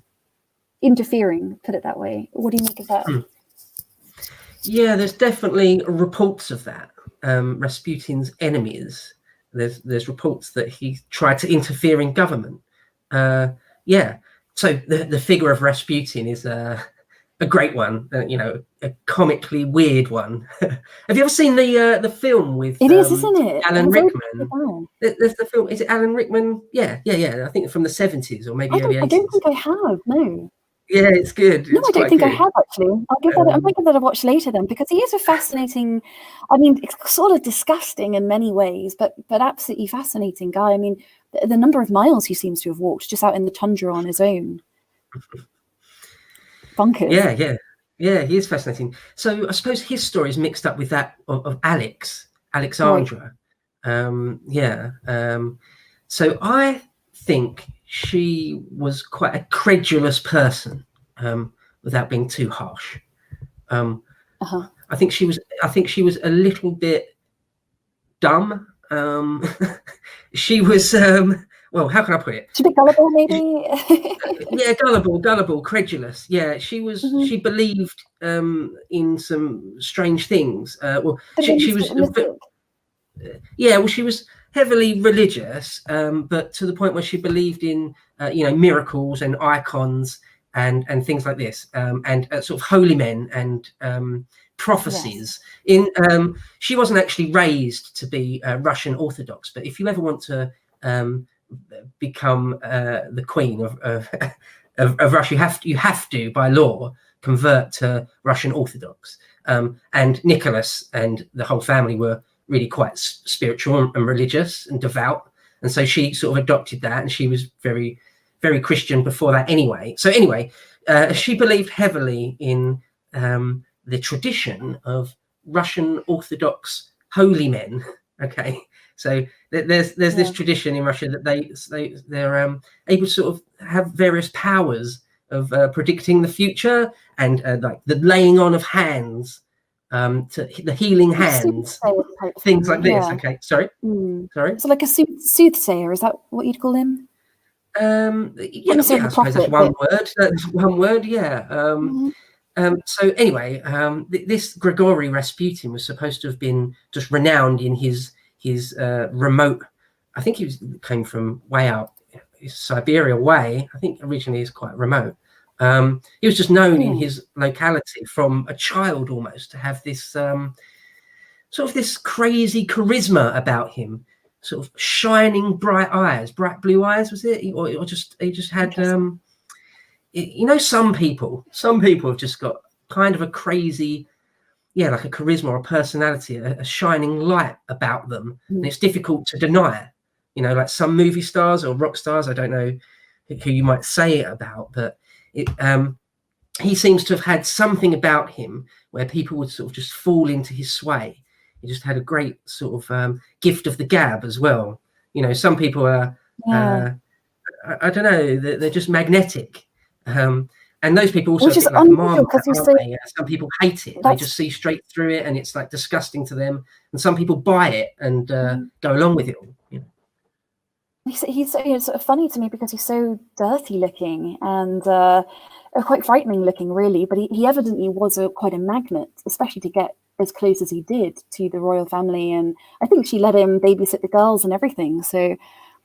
interfering, put it that way. What do you make of that? Yeah, there's definitely reports of that. Rasputin's enemies, there's reports that he tried to interfere in government. So the figure of Rasputin is a great one, a comically weird one. Have you ever seen the film with isn't it? Alan Rickman? There's the film. Is it Alan Rickman? Yeah. I think from the 70s or maybe early 80s. I don't think I have. No. Yeah, it's good. No, I don't think I have, actually. I might give that a watch later then, because he is a fascinating, I mean, it's sort of disgusting in many ways, but absolutely fascinating guy. I mean, the number of miles he seems to have walked just out in the tundra on his own. Bunkers. Yeah, he is fascinating. So I suppose his story is mixed up with that of Alexandra. Right. So I think she was quite a credulous person, without being too harsh. I think she was a little bit dumb. She was well, how can I put it? She's a bit gullible, maybe. Yeah, gullible, credulous. Yeah, she was. She believed in some strange things. She was. She was heavily religious, but to the point where she believed in miracles and icons and things like this, and sort of holy men and prophecies. Yes. She wasn't actually raised to be Russian Orthodox, but if you ever want to become the queen of Russia, you have to by law convert to Russian Orthodox. And Nicholas and the whole family were really quite spiritual and religious and devout, and so she sort of adopted that, and she was very, very Christian before that anyway. So anyway, she believed heavily in the tradition of Russian Orthodox holy men. Okay, so there's this tradition in Russia that they're able to sort of have various powers of predicting the future, and like the laying on of hands, to the healing hands, things like this. Okay, sorry. So like a soothsayer, is that what you'd call him? I suppose that's one word. That's one word. Yeah. So anyway, this Grigory Rasputin was supposed to have been just renowned in his remote. I think he came from way out Siberia way. I think originally he's quite remote. He was just known in his locality from a child almost to have this sort of this crazy charisma about him. sort of shining bright eyes, bright blue eyes, was it? Or just he just had you know, some people have just got kind of a crazy, like a charisma or a personality, a shining light about them, and it's difficult to deny. You know, like some movie stars or rock stars, I don't know who you might say it about, but he seems to have had something about him where people would sort of just fall into his sway. He just had a great sort of gift of the gab as well. You know, some people are, I don't know, they're just magnetic. And those people also, which is like unusual because you say some people hate it. They just see straight through it, and it's like disgusting to them. And some people buy it and go along with it all. You know? He's sort of funny to me because he's so dirty looking and quite frightening looking, really. But he evidently was quite a magnet, especially to get as close as he did to the royal family. And I think she let him babysit the girls and everything. So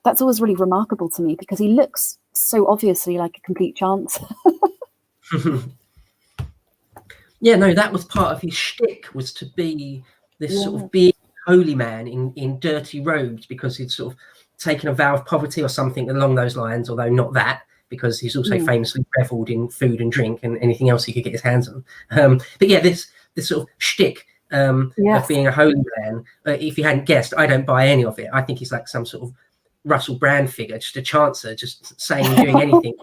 that's always really remarkable to me because he looks so obviously like a complete chance. Yeah, no, that was part of his shtick, was to be this sort of big holy man in dirty robes, because he'd sort of taken a vow of poverty or something along those lines, although not that, because he's also famously revelled in food and drink and anything else he could get his hands on. But yeah, this sort of shtick of being a holy man, if you hadn't guessed, I don't buy any of it. I think he's like some sort of Russell Brand figure, just a chancer, just saying and doing anything.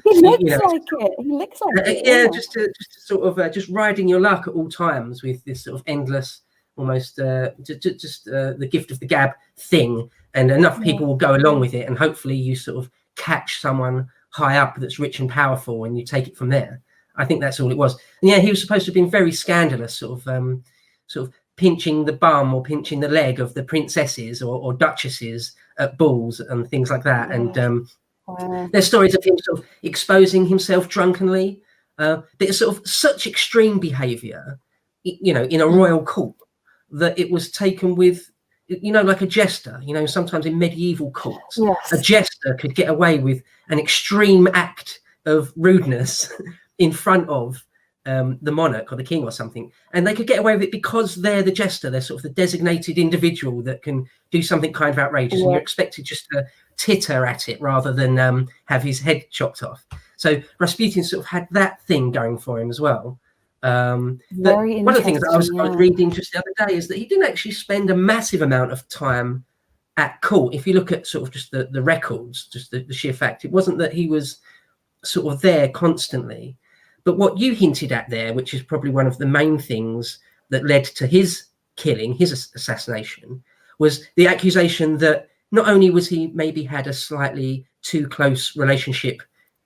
He looks like it. He looks like it. Yeah, just to sort of just riding your luck at all times with this sort of endless, almost just the gift of the gab thing, and enough people will go along with it, and hopefully you sort of catch someone high up that's rich and powerful, and you take it from there. I think that's all it was. And yeah, he was supposed to have been very scandalous, sort of pinching the bum or pinching the leg of the princesses or duchesses at balls and things like that. And there's stories of him sort of exposing himself drunkenly. But it's sort of such extreme behaviour, you know, in a royal court, that it was taken with, you know, like a jester. You know, sometimes in medieval courts, a jester could get away with an extreme act of rudeness in front of the monarch or the king or something, and they could get away with it because they're the jester. They're sort of the designated individual that can do something kind of outrageous, and you're expected just to titter at it rather than have his head chopped off. So Rasputin sort of had that thing going for him as well. One of the things that I was reading just the other day is that he didn't actually spend a massive amount of time at court. If you look at sort of just the records, just the sheer fact, it wasn't that he was sort of there constantly. But what you hinted at there, which is probably one of the main things that led to his killing, his assassination, was the accusation that not only was he maybe had a slightly too close relationship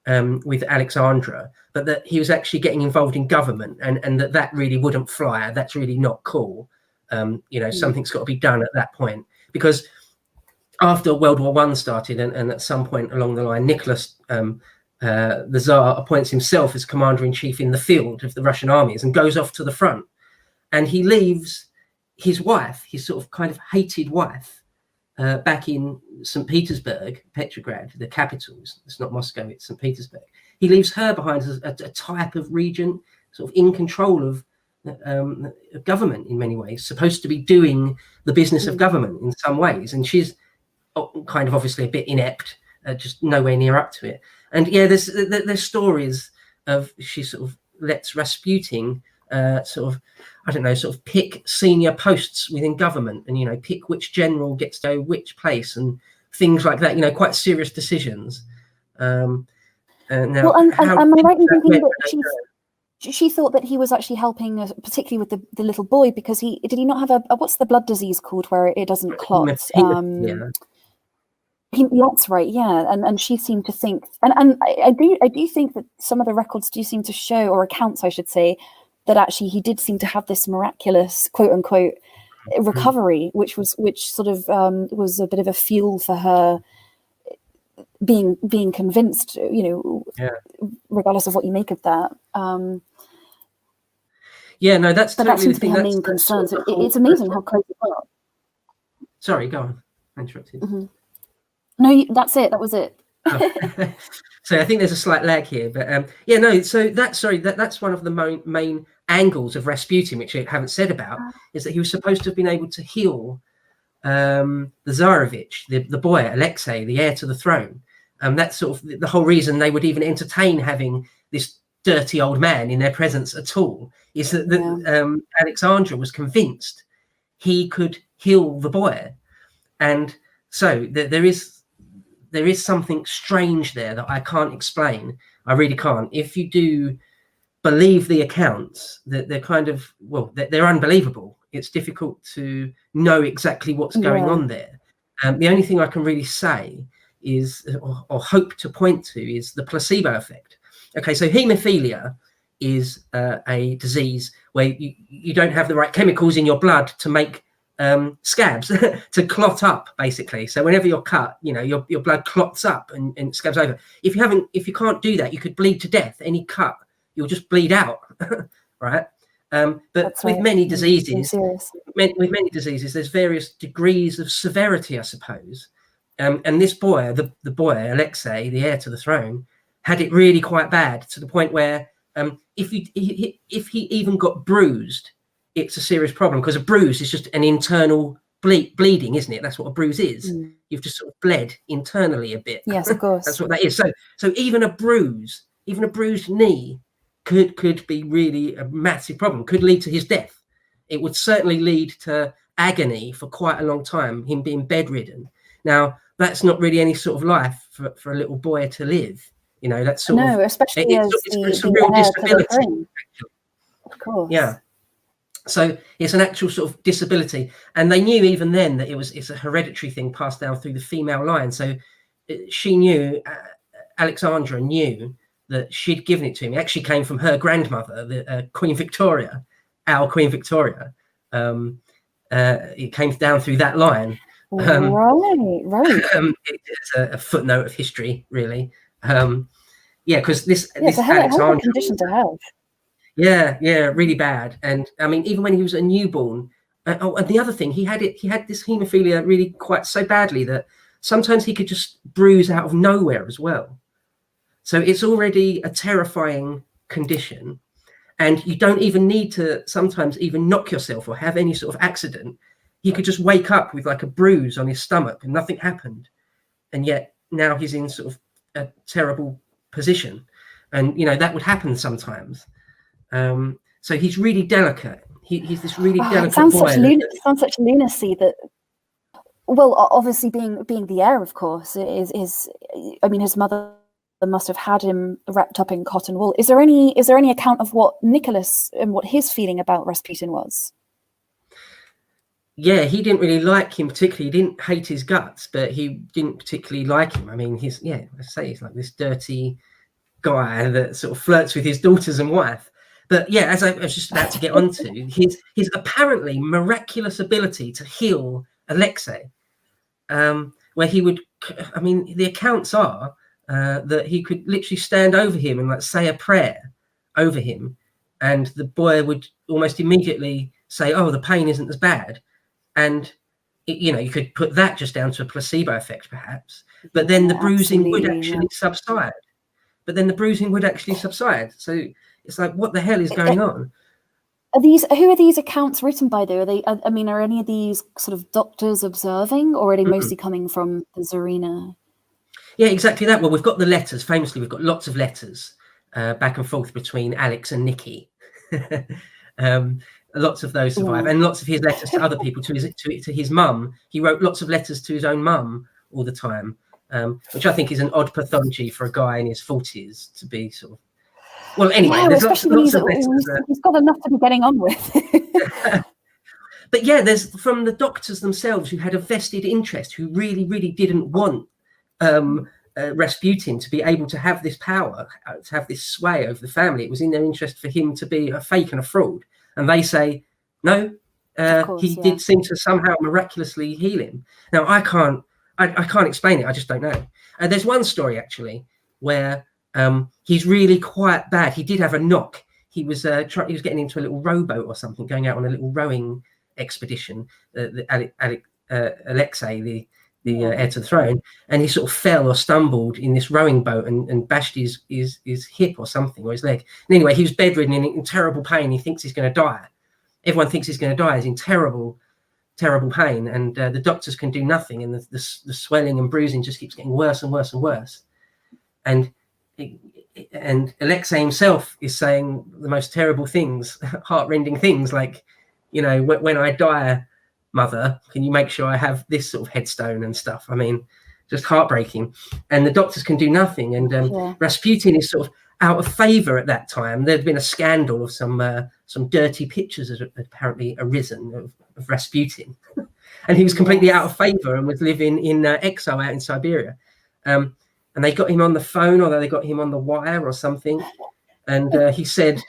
with Alexandra, but that he was actually getting involved in government, and that really wouldn't fly. That's really not cool. You know, something's got to be done at that point, because after World War I started, and at some point along the line, Nicholas, the Tsar, appoints himself as commander-in-chief in the field of the Russian armies and goes off to the front. And he leaves his wife, his sort of kind of hated wife, back in St. Petersburg, Petrograd, the capital. It's not Moscow, it's St. Petersburg. He leaves her behind as a type of regent, sort of in control of government in many ways, supposed to be doing the business of government in some ways. And she's kind of obviously a bit inept, just nowhere near up to it. And yeah, there's stories of she sort of lets Rasputin sort of pick senior posts within government, and, you know, pick which general gets to go which place and things like that, you know, quite serious decisions. Now, am I right in thinking that she thought that he was actually helping, particularly with the little boy, because did he not have a what's the blood disease called where it doesn't clot? That's right, yeah, and she seemed to think, and I do think that some of the records do seem to show, or accounts I should say, that actually he did seem to have this miraculous quote unquote recovery, which sort of was a bit of a fuel for her being convinced, you know, regardless of what you make of that. No, that's but totally that seems to be her main concern. So it's amazing how close it got. Sorry, go on. I interrupted. No, that's it. That was it. So I think there's a slight lag here, but so that's one of the main angles of Rasputin, which I haven't said about, is that he was supposed to have been able to heal the Tsarevich, the boy Alexei, the heir to the throne. That's sort of the whole reason they would even entertain having this dirty old man in their presence at all, is that Alexandra was convinced he could heal the boy. And so there is something strange there that I can't explain. I really can't. If you do believe the accounts, that they're kind of, well, they're unbelievable. It's difficult to know exactly what's going on there. The only thing I can really say is, or hope to point to, is the placebo effect. Okay, so haemophilia is a disease where you don't have the right chemicals in your blood to make scabs to clot up, basically. So whenever you're cut, your blood clots up and scabs over. If you can't do that, you could bleed to death. Any cut, you'll just bleed out, right? But with many diseases, there's various degrees of severity, I suppose. And this boy, the boy Alexei, the heir to the throne, had it really quite bad, to the point where if he even got bruised, it's a serious problem, because a bruise is just an internal bleeding, isn't it? That's what a bruise is. You've just sort of bled internally a bit. Yes, of course. That's what that is. So even a bruised knee could be really a massive problem, could lead to his death. It would certainly lead to agony for quite a long time, him being bedridden. Now, that's not really any sort of life for a little boy to live. That's sort of... especially it's a real disability. Of course. Yeah. So it's an actual sort of disability. And they knew even then that it's a hereditary thing passed down through the female line. So she knew, Alexandra knew, that she'd given it to him. It actually came from her grandmother, the Queen Victoria, our Queen Victoria. It came down through that line. Right. It's a footnote of history, really. Because this Alexandra, condition to have. Yeah, really bad. And I mean, even when he was a newborn. And the other thing, he had this haemophilia really quite so badly that sometimes he could just bruise out of nowhere as well. So it's already a terrifying condition, and you don't even need to sometimes even knock yourself or have any sort of accident. He could just wake up with like a bruise on his stomach and nothing happened. And yet now he's in sort of a terrible position. And, that would happen sometimes. So he's really delicate. He's this really delicate boy. It sounds such lunacy that, well, obviously being the heir, of course, is I mean, his mother must have had him wrapped up in cotton wool. Is there any account of what Nicholas and what his feeling about Rasputin was? Yeah, he didn't really like him particularly. He didn't hate his guts, but he didn't particularly like him. I mean, he's like this dirty guy that sort of flirts with his daughters and wife. But yeah, as I was just about to get onto, his apparently miraculous ability to heal Alexei, where he would, I mean, the accounts are that he could literally stand over him and like say a prayer over him, and the boy would almost immediately say, "Oh, the pain isn't as bad." And you could put that just down to a placebo effect, perhaps. But then the bruising would actually subside. So it's like, what the hell is going on? Who are these accounts written by, though? Are any of these sort of doctors observing, or are they mostly coming from the Tsarina? Yeah, exactly that. Well, we've got the letters. Famously, we've got lots of letters back and forth between Alex and Nikki. Lots of those survive, and lots of his letters to other people, to his mum. He wrote lots of letters to his own mum all the time, which I think is an odd pathology for a guy in his 40s to be sort of. Well, anyway, there's lots of letters. He's got enough to be getting on with. But yeah, there's from the doctors themselves who had a vested interest, who really, really didn't want Rasputin to be able to have this power, to have this sway over the family. It was in their interest for him to be a fake and a fraud. And they say, no, he did seem to somehow miraculously heal him. Now, I can't explain it. I just don't know. There's one story, actually, where he's really quite bad. He did have a knock. He was getting into a little rowboat or something, going out on a little rowing expedition, Alexei, the heir to the throne, and he sort of fell or stumbled in this rowing boat and bashed his hip or something, or his leg. And anyway, he was bedridden in terrible pain. He thinks he's going to die. Everyone thinks he's going to die. He's in terrible terrible pain, and the doctors can do nothing, and the swelling and bruising just keeps getting worse and worse and worse. And Alexei himself is saying the most terrible things, heartrending things, like, you know, when I die, mother, can you make sure I have this sort of headstone and stuff? I mean, just heartbreaking. And the doctors can do nothing. And Rasputin is sort of out of favor at that time. There'd been a scandal of some dirty pictures that had apparently arisen of Rasputin. And he was completely out of favor and was living in exile out in Siberia. And they got him on the phone, or they got him on the wire or something. And he said,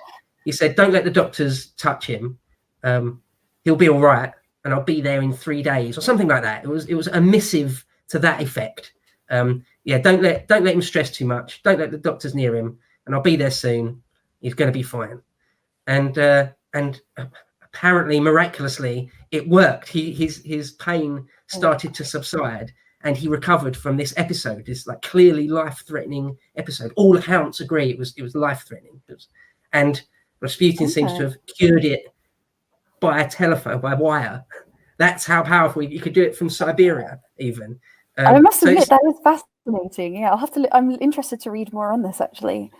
don't let the doctors touch him. He'll be all right, and I'll be there in 3 days, or something like that. It was a missive to that effect. Don't let him stress too much. Don't let the doctors near him, and I'll be there soon. He's going to be fine. And apparently, miraculously, it worked. His pain started to subside, and he recovered from this episode, this like clearly life-threatening episode. All accounts agree it was life-threatening. And Rasputin seems to have cured it by a telephone, by wire. That's how powerful you could do it from Siberia, even. I must admit, that is fascinating. Yeah, I'm interested to read more on this, actually.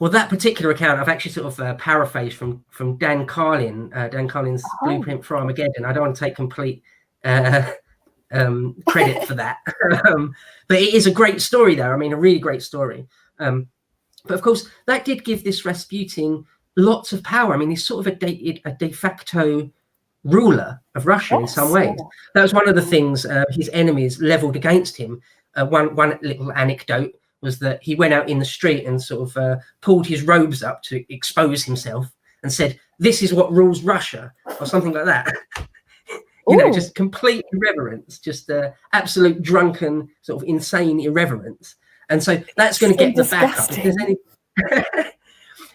Well, that particular account, I've actually sort of paraphrased from Dan Carlin, Dan Carlin's Blueprint for Armageddon. I don't want to take complete credit for that. But it is a great story, though. I mean, a really great story. But of course, that did give this Rasputin lots of power. I mean, he's sort of a de facto ruler of Russia in some ways. That was one of the things his enemies leveled against him. One little anecdote was that he went out in the street and sort of pulled his robes up to expose himself and said, "This is what rules Russia," or something like that. You know, just complete irreverence, just absolute drunken, sort of insane irreverence. And so that's going to get the backup.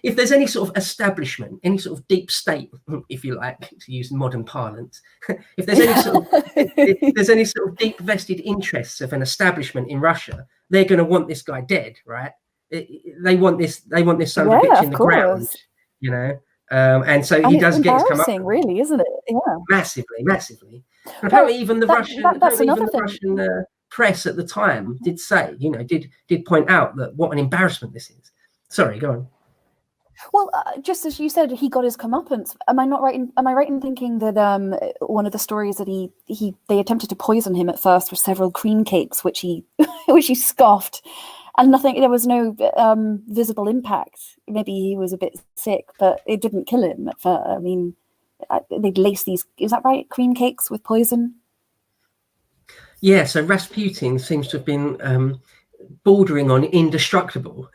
If there's any sort of establishment, any sort of deep state, if you like, to use modern parlance, if there's any sort of deep vested interests of an establishment in Russia, they're going to want this guy dead, right? They want this son of a bitch in the ground, you know. And so he does get his come up. Really, isn't it? Yeah, massively. Apparently, even the Russian press at the time did say, you know, did point out that what an embarrassment this is. Sorry, go on. Well, just as you said, he got his comeuppance. Am I right in thinking that one of the stories that they attempted to poison him at first with several cream cakes, which he scoffed, and there was no visible impact. Maybe he was a bit sick, but it didn't kill him at first. I mean, they'd lace these, is that right? Cream cakes with poison? Yeah, so Rasputin seems to have been bordering on indestructible.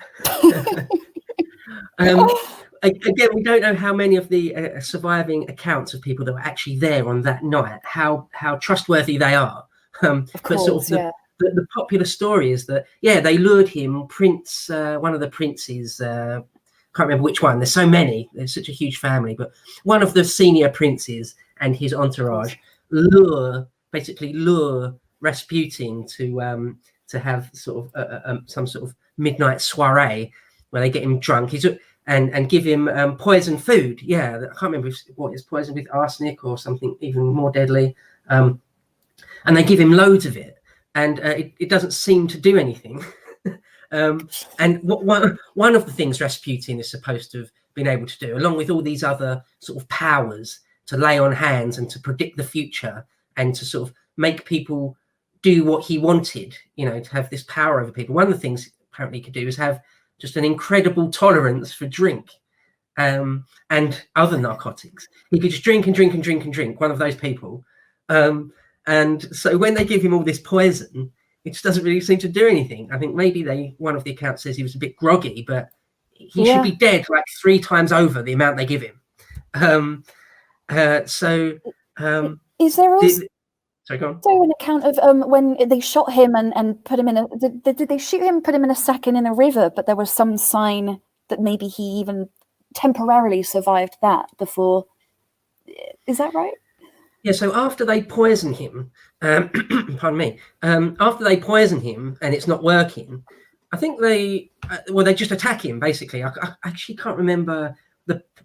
Again, we don't know how many of the surviving accounts of people that were actually there on that night, how trustworthy they are. But sort of the popular story is that, they lured him, one of the princes, can't remember which one, there's so many, there's such a huge family, but one of the senior princes and his entourage lure Rasputin to have sort of some sort of midnight soiree where they get him drunk and give him poison food. Yeah, I can't remember what it's poison with, arsenic or something even more deadly. And they give him loads of it, and it doesn't seem to do anything. And one of the things Rasputin is supposed to have been able to do, along with all these other sort of powers to lay on hands and to predict the future and to sort of make people do what he wanted, you know, to have this power over people. One of the things apparently he could do is have just an incredible tolerance for drink and other narcotics. He could just drink and drink and drink and drink, one of those people. And so when they give him all this poison, it just doesn't really seem to do anything. I think maybe one of the accounts says he was a bit groggy, but he should be dead like 3 times over the amount they give him. Is there also... Sorry, go on. So an account of when they shot him and put him in a... Did they shoot him, put him in a sack in a river, but there was some sign that maybe he even temporarily survived that before... Is that right? Yeah, so after they poison him, pardon me, after they poison him and it's not working, I think they just attack him, basically. I actually can't remember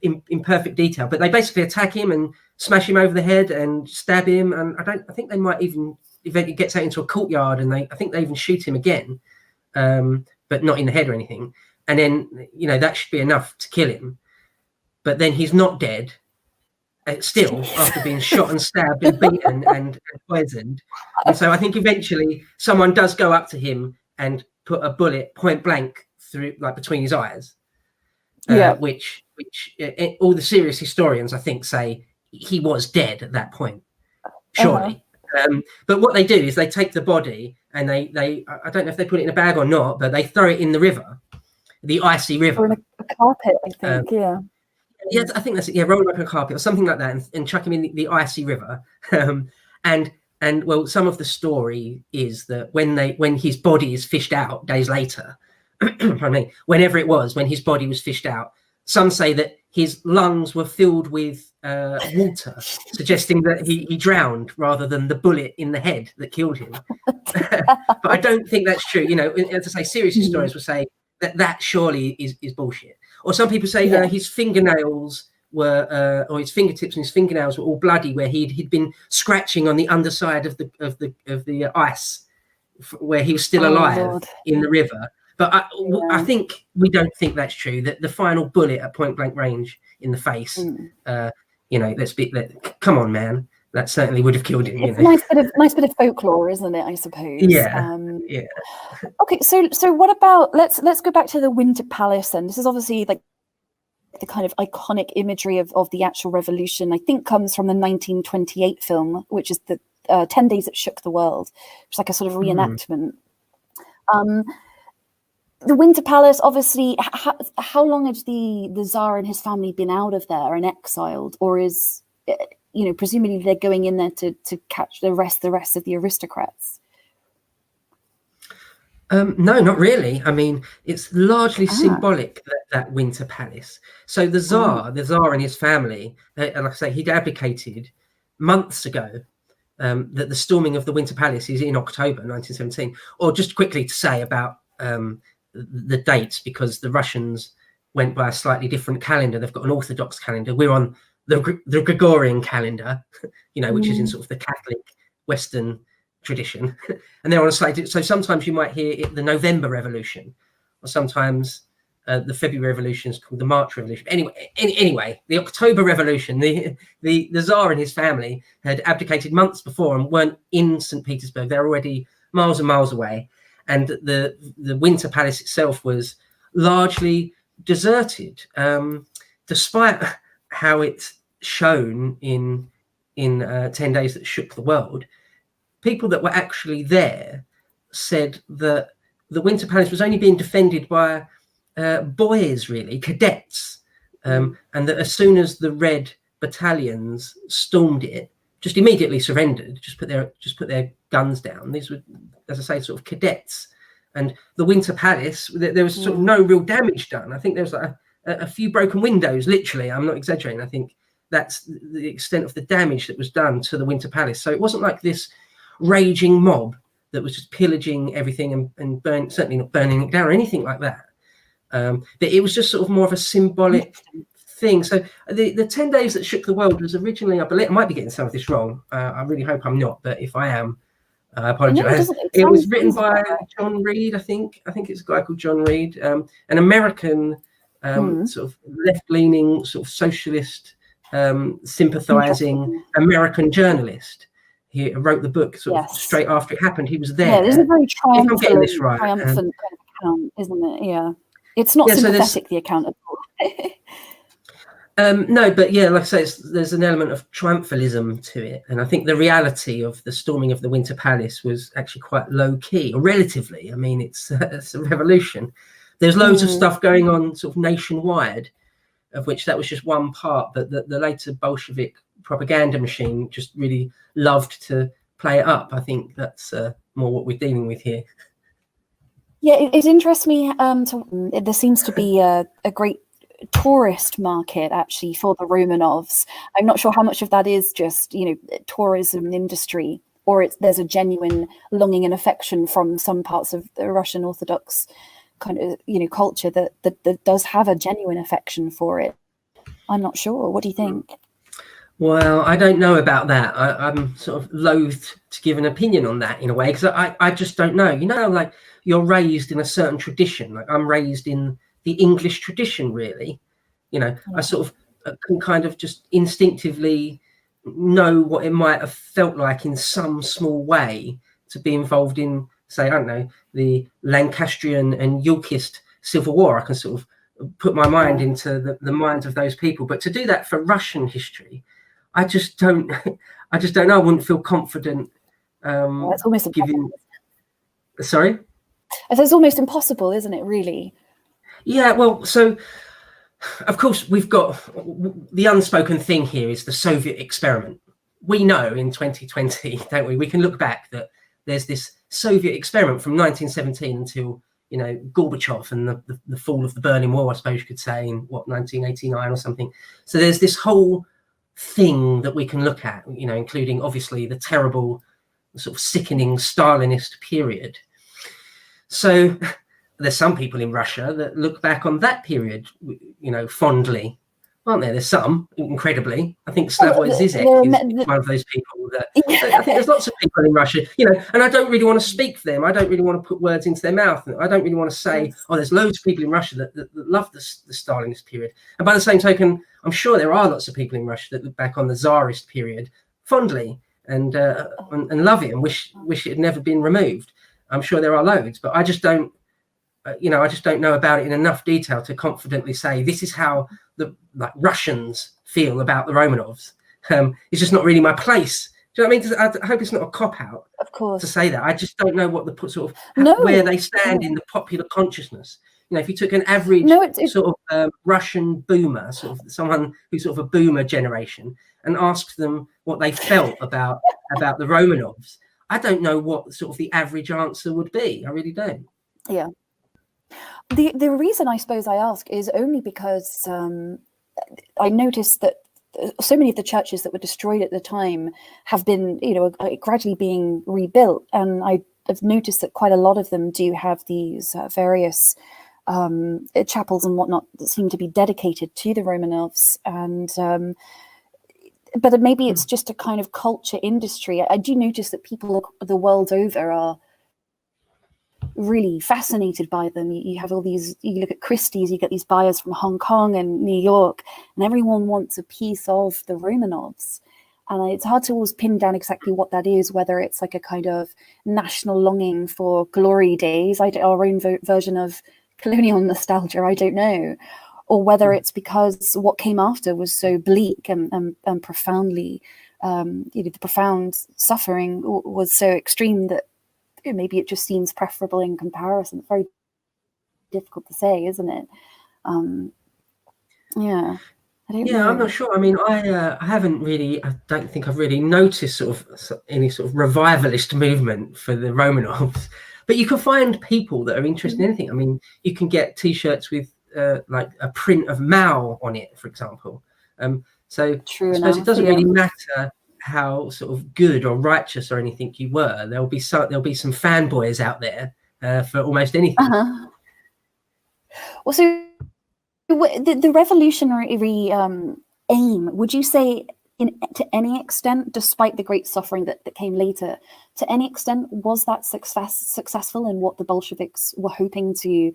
in perfect detail, but they basically attack him and smash him over the head and stab him. And I think they might even eventually gets out into a courtyard, and I think they even shoot him again, but not in the head or anything. And then, you know, that should be enough to kill him. But then he's not dead still after being shot and stabbed and beaten and poisoned. And so I think eventually someone does go up to him and put a bullet point blank through, like, between his eyes. Which all the serious historians, I think, say he was dead at that point, surely. But what they do is they take the body and they I don't know if they put it in a bag or not, but they throw it in the river, the icy river, or in a carpet, I think. Yes, I think that's it. Yeah, roll like a carpet or something like that, and chuck him in the icy river. And well, some of the story is that when his body is fished out days later, pardon me, whenever it was when his body was fished out, some say that his lungs were filled with water, suggesting that he drowned rather than the bullet in the head that killed him. But I don't think that's true. You know, as I say, serious historians will say that surely is bullshit. Or some people say his fingernails were, or his fingertips and his fingernails were all bloody, where he'd been scratching on the underside of the ice, where he was still alive in the river. But I think we don't think that's true. That the final bullet at point blank range in the face, you know, come on, man, that certainly would have killed him. It's a nice bit of folklore, isn't it? I suppose. Yeah. Okay, so what about let's go back to the Winter Palace, and this is obviously like the kind of iconic imagery of the actual revolution. I think comes from the 1928 film, which is the 10 Days That Shook the World, which is like a sort of reenactment. The Winter Palace, obviously, how long has the Tsar and his family been out of there and exiled, or is, you know, presumably they're going in there to catch the rest of the aristocrats? No, not really. I mean, it's largely symbolic, that Winter Palace. So the Tsar and his family, and like I say, he'd abdicated months ago. That the storming of the Winter Palace is in October 1917. Or just quickly to say about the dates, because the Russians went by a slightly different calendar. They've got an Orthodox calendar. We're on the Gregorian calendar, you know, which is in sort of the Catholic Western tradition, and they're on a slightly. So sometimes you might hear it the November Revolution, or sometimes the February Revolution is called the March Revolution. Anyway, the October Revolution. The Tsar and his family had abdicated months before and weren't in St. Petersburg. They're already miles and miles away. And the Winter Palace itself was largely deserted, despite how it's shown in 10 Days That Shook the World. People that were actually there said that the Winter Palace was only being defended by boys, really, cadets, and that as soon as the Red battalions stormed it, just immediately surrendered, just put their guns down. These were, as I say, sort of cadets. And the Winter Palace, there was sort of no real damage done. I think there was like a few broken windows, literally. I'm not exaggerating. I think that's the extent of the damage that was done to the Winter Palace. So it wasn't like this raging mob that was just pillaging everything and certainly not burning it down or anything like that. But it was just sort of more of a symbolic thing. So the 10 Days That Shook the World was originally, I believe, I might be getting some of this wrong. I really hope I'm not, but if I am, I apologize. It was written by John Reed, I think. I think it's a guy called John Reed, an American sort of left-leaning, sort of socialist, sympathizing American journalist. He wrote the book sort of straight after it happened. He was there. Yeah, this is a very triumphant, if I'm getting this right, kind of account, isn't it? Yeah. It's not sympathetic, the account at all. No, but yeah, like I say, there's an element of triumphalism to it. And I think the reality of the storming of the Winter Palace was actually quite low key, or relatively. I mean, it's a revolution. There's loads of stuff going on sort of nationwide, of which that was just one part. But the later Bolshevik propaganda machine just really loved to play it up. I think that's more what we're dealing with here. Yeah, it interests me. There seems to be a great tourist market actually for the Romanovs. I'm not sure how much of that is just, you know, tourism industry, or there's a genuine longing and affection from some parts of the Russian Orthodox kind of, you know, culture that does have a genuine affection for it. I'm not sure. What do you think? Well, I don't know about that. I'm sort of loath to give an opinion on that in a way, because I just don't know. You know, like you're raised in a certain tradition. Like I'm raised in the English tradition, really. You know, I sort of can kind of just instinctively know what it might have felt like in some small way to be involved in, say, I don't know, the Lancastrian and Yorkist Civil War. I can sort of put my mind into the minds of those people. But to do that for Russian history, I just don't know. I wouldn't feel confident It's almost giving. Sorry? It's almost impossible, isn't it, really? Yeah, well, so of course we've got the unspoken thing here is the Soviet experiment. We know in 2020, don't we? We can look back that there's this Soviet experiment from 1917 until, you know, Gorbachev and the fall of the Berlin Wall, I suppose you could say, in 1989 or something. So there's this whole thing that we can look at, you know, including obviously the terrible, sort of sickening Stalinist period. So there's some people in Russia that look back on that period, you know, fondly, aren't there? There's some, incredibly. I think Slavoj Zizek is one of those people that I think there's lots of people in Russia, you know, and I don't really want to speak for them. I don't really want to put words into their mouth. I don't really want to say, oh, there's loads of people in Russia that love the Stalinist period. And by the same token, I'm sure there are lots of people in Russia that look back on the Tsarist period fondly and love it and wish it had never been removed. I'm sure there are loads, but I just don't, you know, I just don't know about it in enough detail to confidently say this is how the Russians feel about the Romanovs. It's just not really my place. Do you know what I mean? I hope it's not a cop-out, of course, to say that. I just don't know what the sort of where they stand in the popular consciousness. You know, if you took an average sort of Russian boomer, sort of someone who's sort of a boomer generation, and asked them what they felt about the Romanovs, I don't know what sort of the average answer would be. I really don't. Yeah. The reason I suppose I ask is only because I noticed that so many of the churches that were destroyed at the time have been, you know, gradually being rebuilt, and I have noticed that quite a lot of them do have these various chapels and whatnot that seem to be dedicated to the Romanovs, and but maybe it's just a kind of culture industry. I do notice that people the world over are really fascinated by them. You have all these, you look at Christie's, you get these buyers from Hong Kong and New York, and everyone wants a piece of the Romanovs. And it's hard to always pin down exactly what that is, whether it's like a kind of national longing for glory days, our own version of colonial nostalgia, I don't know, or whether it's because what came after was so bleak and profoundly, you know, the profound suffering was so extreme that maybe it just seems preferable in comparison. It's very difficult to say, isn't it? Yeah. I'm not sure. I mean, I haven't really, I don't think I've really noticed sort of any sort of revivalist movement for the Romanovs, but you can find people that are interested in anything. I mean, you can get T-shirts with like a print of Mao on it, for example. So true I suppose it doesn't really matter how sort of good or righteous or anything you were. There'll be some fanboys out there for almost anything. Well, so the revolutionary aim, would you say, to any extent, despite the great suffering that came later, to any extent, was that successful in what the Bolsheviks were hoping to, you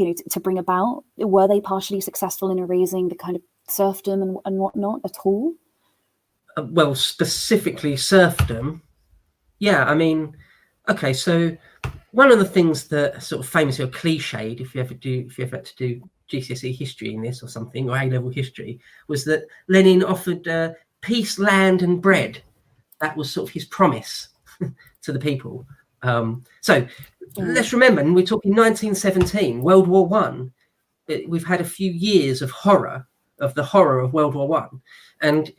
know, to bring about? Were they partially successful in erasing the kind of serfdom and whatnot at all? Well, specifically serfdom. Yeah, I mean, okay, so one of the things that sort of famously or cliched, if you ever had to do GCSE history in this or something, or A-level history, was that Lenin offered peace, land, and bread. That was sort of his promise to the people. So let's remember, and we're talking 1917, World War One. We've had a few years of horror, of the horror of World War One, and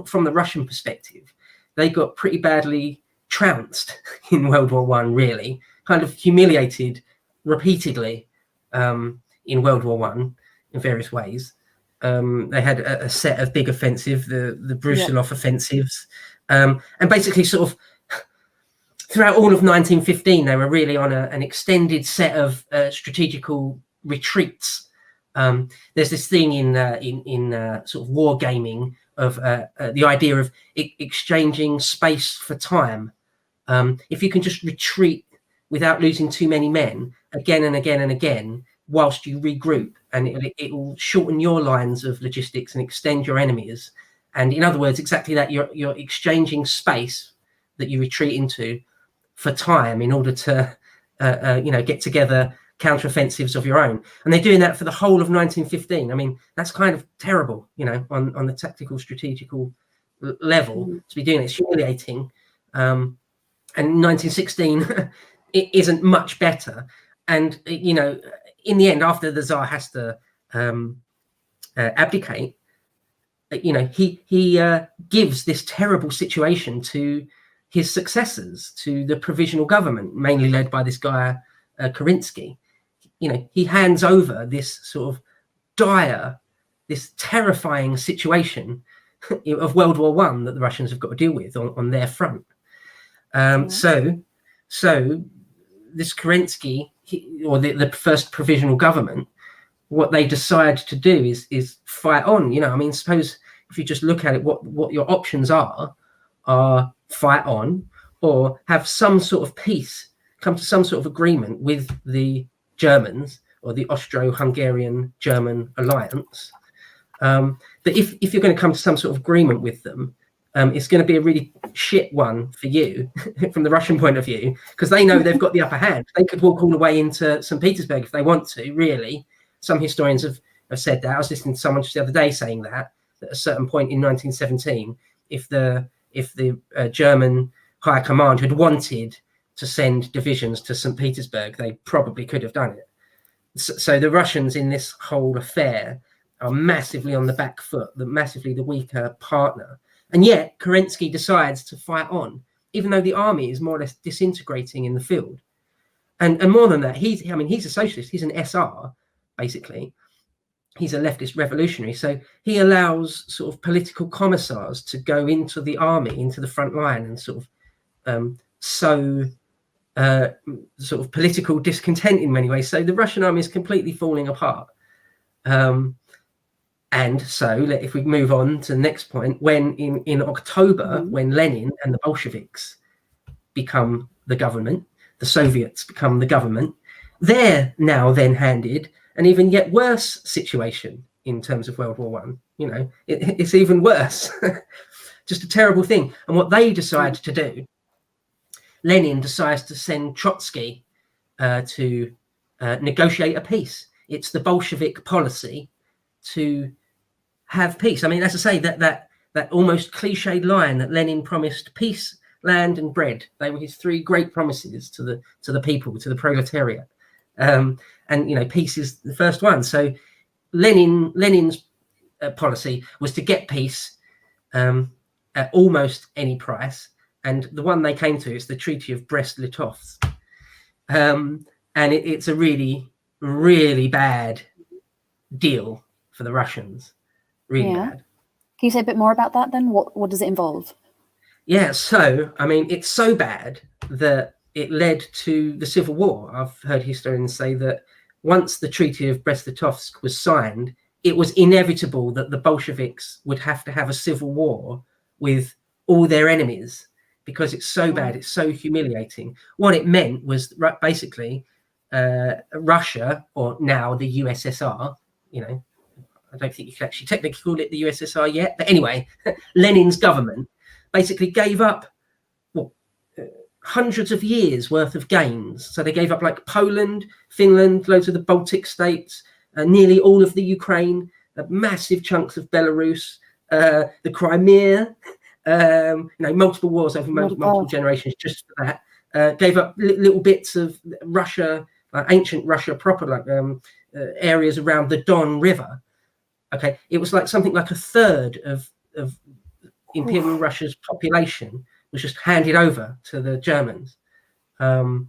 from the Russian perspective, they got pretty badly trounced in World War One. Really, kind of humiliated repeatedly in World War One in various ways. They had a set of big offensive, the Brusilov offensives, and basically sort of throughout all of 1915, they were really on an extended set of strategical retreats There's this thing in sort of war gaming of the idea of exchanging space for time. If you can just retreat without losing too many men again and again and again, whilst you regroup, and it will shorten your lines of logistics and extend your enemies. And in other words, exactly that, you're exchanging space that you retreat into for time in order to get together counteroffensives of your own. And they're doing that for the whole of 1915. I mean, that's kind of terrible, on the tactical strategical level to be doing it. It's humiliating. And 1916 it isn't much better. And in the end, after the Tsar has to abdicate, he gives this terrible situation to his successors, to the provisional government, mainly led by this guy Kerensky. He hands over this sort of dire, this terrifying situation of World War I that the Russians have got to deal with on their front. So this Kerensky, or the first provisional government, what they decide to do is fight on. I mean, suppose if you just look at it, what your options are fight on, or have some sort of peace, come to some sort of agreement with the Germans or the Austro-Hungarian German alliance. But if you're going to come to some sort of agreement with them, it's going to be a really shit one for you from the Russian point of view, because they know they've got the upper hand. They could walk all the way into St. Petersburg if they want to, really. Some historians have said that. I was listening to someone just the other day saying that at a certain point in 1917, if the German high command had wanted to send divisions to St. Petersburg, they probably could have done it. So the Russians in this whole affair are massively on the back foot, massively the weaker partner. And yet Kerensky decides to fight on, even though the army is more or less disintegrating in the field. And more than that, he's a socialist. He's an SR, basically. He's a leftist revolutionary. So he allows sort of political commissars to go into the army, into the front line, and sort of sow sort of political discontent in many ways. So the Russian army is completely falling apart. And so if we move on to the next point, when in October, when Lenin and the Bolsheviks become the government, the Soviets become the government, they're now then handed an even yet worse situation in terms of World War I. It's even worse. Just a terrible thing. And what they decide to do, Lenin decides to send Trotsky to negotiate a peace. It's the Bolshevik policy to have peace. I mean, as I say, that almost cliched line that Lenin promised peace, land, and bread. They were his three great promises to the people, to the proletariat. And peace is the first one. So Lenin's policy was to get peace at almost any price. And the one they came to is the Treaty of Brest-Litovsk. And it's a really, really bad deal for the Russians. Really bad. Can you say a bit more about that then? What does it involve? Yeah, so, I mean, it's so bad that it led to the Civil War. I've heard historians say that once the Treaty of Brest-Litovsk was signed, it was inevitable that the Bolsheviks would have to have a civil war with all their enemies, because it's so bad, it's so humiliating. What it meant was basically Russia, or now the USSR, I don't think you can actually technically call it the USSR yet, but anyway, Lenin's government basically gave up hundreds of years worth of gains. So they gave up like Poland, Finland, loads of the Baltic states, nearly all of the Ukraine, massive chunks of Belarus, the Crimea, multiple wars over multiple generations just for that. Gave up little bits of Russia, ancient Russia proper, like areas around the Don River. Okay, it was like something like a third of Imperial Russia's population was just handed over to the Germans. So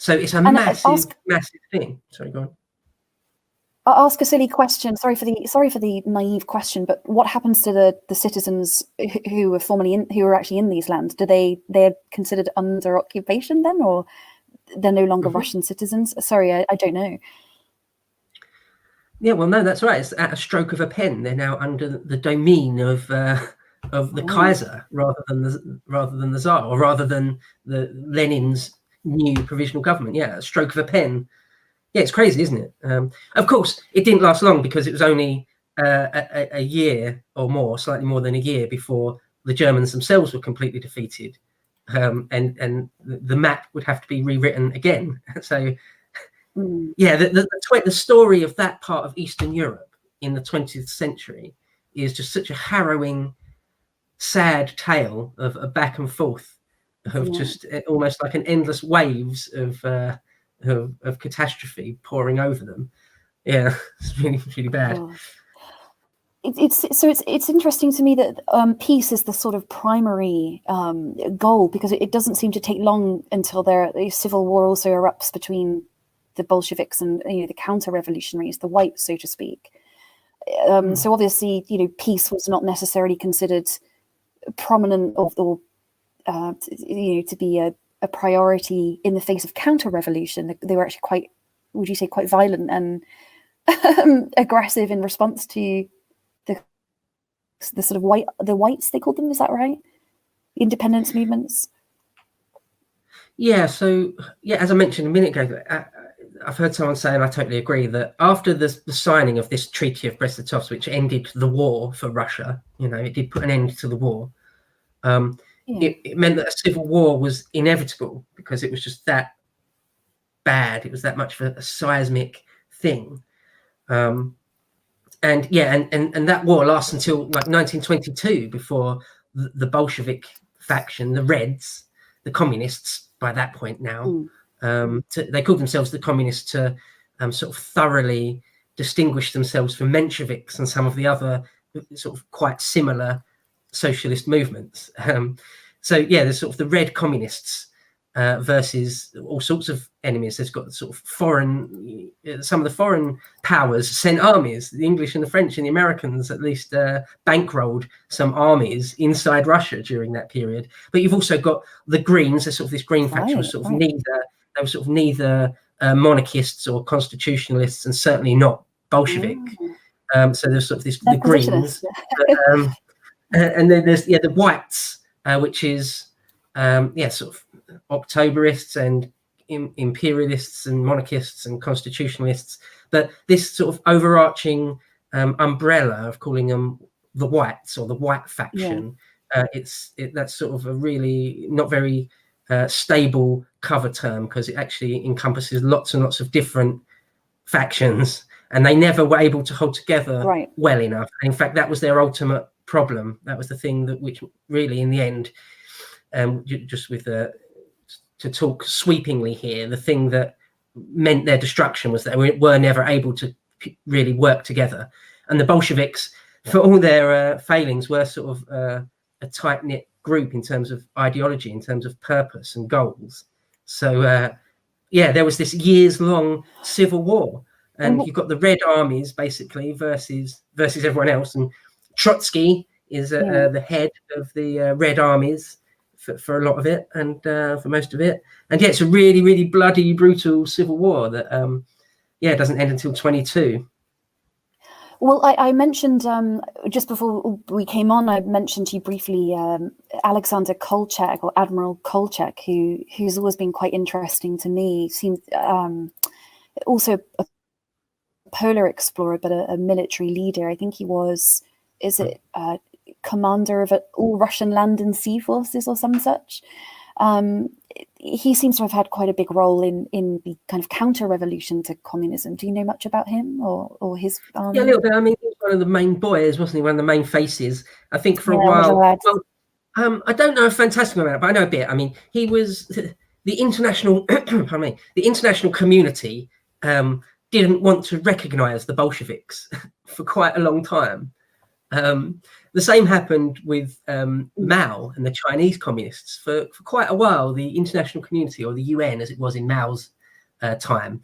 it's a massive thing. Sorry, go on. I'll ask a silly question. Sorry for the naive question, but what happens to the citizens who were actually in these lands? They're considered under occupation then, or they're no longer Russian citizens? Sorry, I don't know. Yeah, well, no, that's right. It's at a stroke of a pen. They're now under the domain of the Kaiser rather than the Tsar, or rather than the Lenin's new provisional government. Yeah, a stroke of a pen. Yeah, it's crazy, isn't it? Of course, it didn't last long, because it was only a year or more, slightly more than a year, before the Germans themselves were completely defeated, and the map would have to be rewritten again. So, yeah, the story of that part of Eastern Europe in the 20th century is just such a harrowing, sad tale of a back and forth of just almost like an endless waves of catastrophe pouring over them. Yeah, it's really bad. Oh. It's interesting to me that peace is the sort of primary goal, because it doesn't seem to take long until the civil war also erupts between the Bolsheviks and the counter-revolutionaries, the whites, so to speak. So obviously, peace was not necessarily considered prominent or to be a priority in the face of counter-revolution. They were actually quite, would you say, quite violent and aggressive in response to the sort of whites, they called them, is that right? Independence movements. Yeah, so as I mentioned a minute ago, I've heard someone say, and I totally agree, that after the signing of this Treaty of Brest-Litovsk, which ended the war for Russia, it did put an end to the war. It meant that a civil war was inevitable, because it was just that bad. It was that much of a seismic thing. And that war lasts until like 1922, before the Bolshevik faction, the Reds, the communists by that point now, they called themselves the communists to sort of thoroughly distinguish themselves from Mensheviks and some of the other sort of quite similar socialist movements. There's sort of the Red communists versus all sorts of enemies. There's got sort of some of the foreign powers sent armies, the English and the French and the Americans at least bankrolled some armies inside Russia during that period. But you've also got the Greens. There's sort of this Green faction was sort of neither monarchists or constitutionalists, and certainly not Bolshevik. So there's sort of the Greens, and then there's the Whites, which is sort of Octoberists and imperialists and monarchists and constitutionalists. But this sort of overarching umbrella of calling them the Whites or the White faction, that's sort of a really not very stable cover term, because it actually encompasses lots and lots of different factions, and they never were able to hold together well enough. And in fact, that was their ultimate problem. That was the thing which really, in the end, just with to talk sweepingly here, the thing that meant their destruction was that they were never able to really work together. And the Bolsheviks, for all their failings, were sort of a tight-knit group in terms of ideology, in terms of purpose and goals. So there was this years-long civil war, and you've got the Red armies basically versus everyone else, and Trotsky is the head of the Red armies for a lot of it, and for most of it. And it's a really, really bloody, brutal civil war that doesn't end until 22. Well, I mentioned just before we came on, I mentioned to you briefly Alexander Kolchak, or Admiral Kolchak, who's always been quite interesting to me. Seemed also a polar explorer, but a military leader. I think he was, commander of all Russian land and sea forces or some such. He seems to have had quite a big role in the kind of counter-revolution to communism. Do you know much about him or his army? Yeah, a little bit. I mean, he was one of the main boys, wasn't he? One of the main faces. I think for a while. Well, I don't know a fantastic amount, but I know a bit. I mean, he was the international. The international community didn't want to recognise the Bolsheviks for quite a long time. The same happened with Mao and the Chinese communists. For quite a while, the international community, or the UN as it was in Mao's time,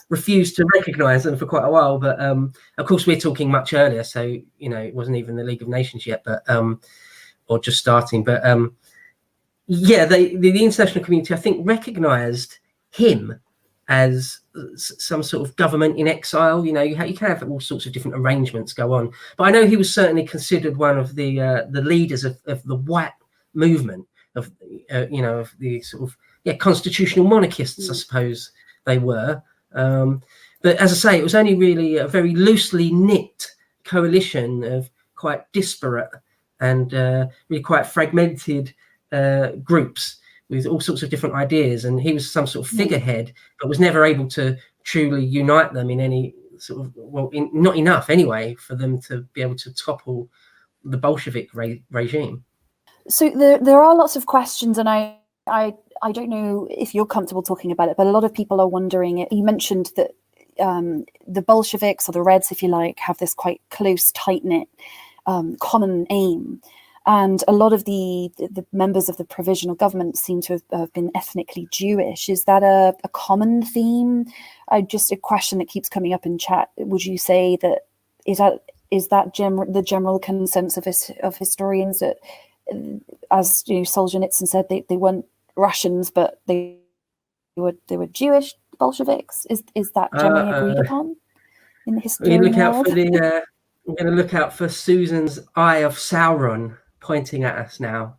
refused to recognise them for quite a while. But of course, we're talking much earlier, so it wasn't even the League of Nations yet, but or just starting. But the international community, I think, recognised him as some sort of government in exile. You know, you can have all sorts of different arrangements go on. But I know he was certainly considered one of the leaders of the white movement, of of the sort of constitutional monarchists, I suppose they were. But as I say, it was only really a very loosely knit coalition of quite disparate and really quite fragmented groups with all sorts of different ideas. And he was some sort of figurehead, but was never able to truly unite them in any sort of, not enough anyway, for them to be able to topple the Bolshevik regime. So there are lots of questions, and I don't know if you're comfortable talking about it, but a lot of people are wondering. You mentioned that the Bolsheviks, or the Reds, if you like, have this quite close, tight-knit common aim. And a lot of the members of the provisional government seem to have been ethnically Jewish. Is that a common theme? Just a question that keeps coming up in chat. Would you say that is that the general consensus of historians, that, as Solzhenitsyn said, they weren't Russians, but they were Jewish Bolsheviks? Is that generally agreed upon in the historian world? I'm going to look out for Susan's eye of Sauron pointing at us now.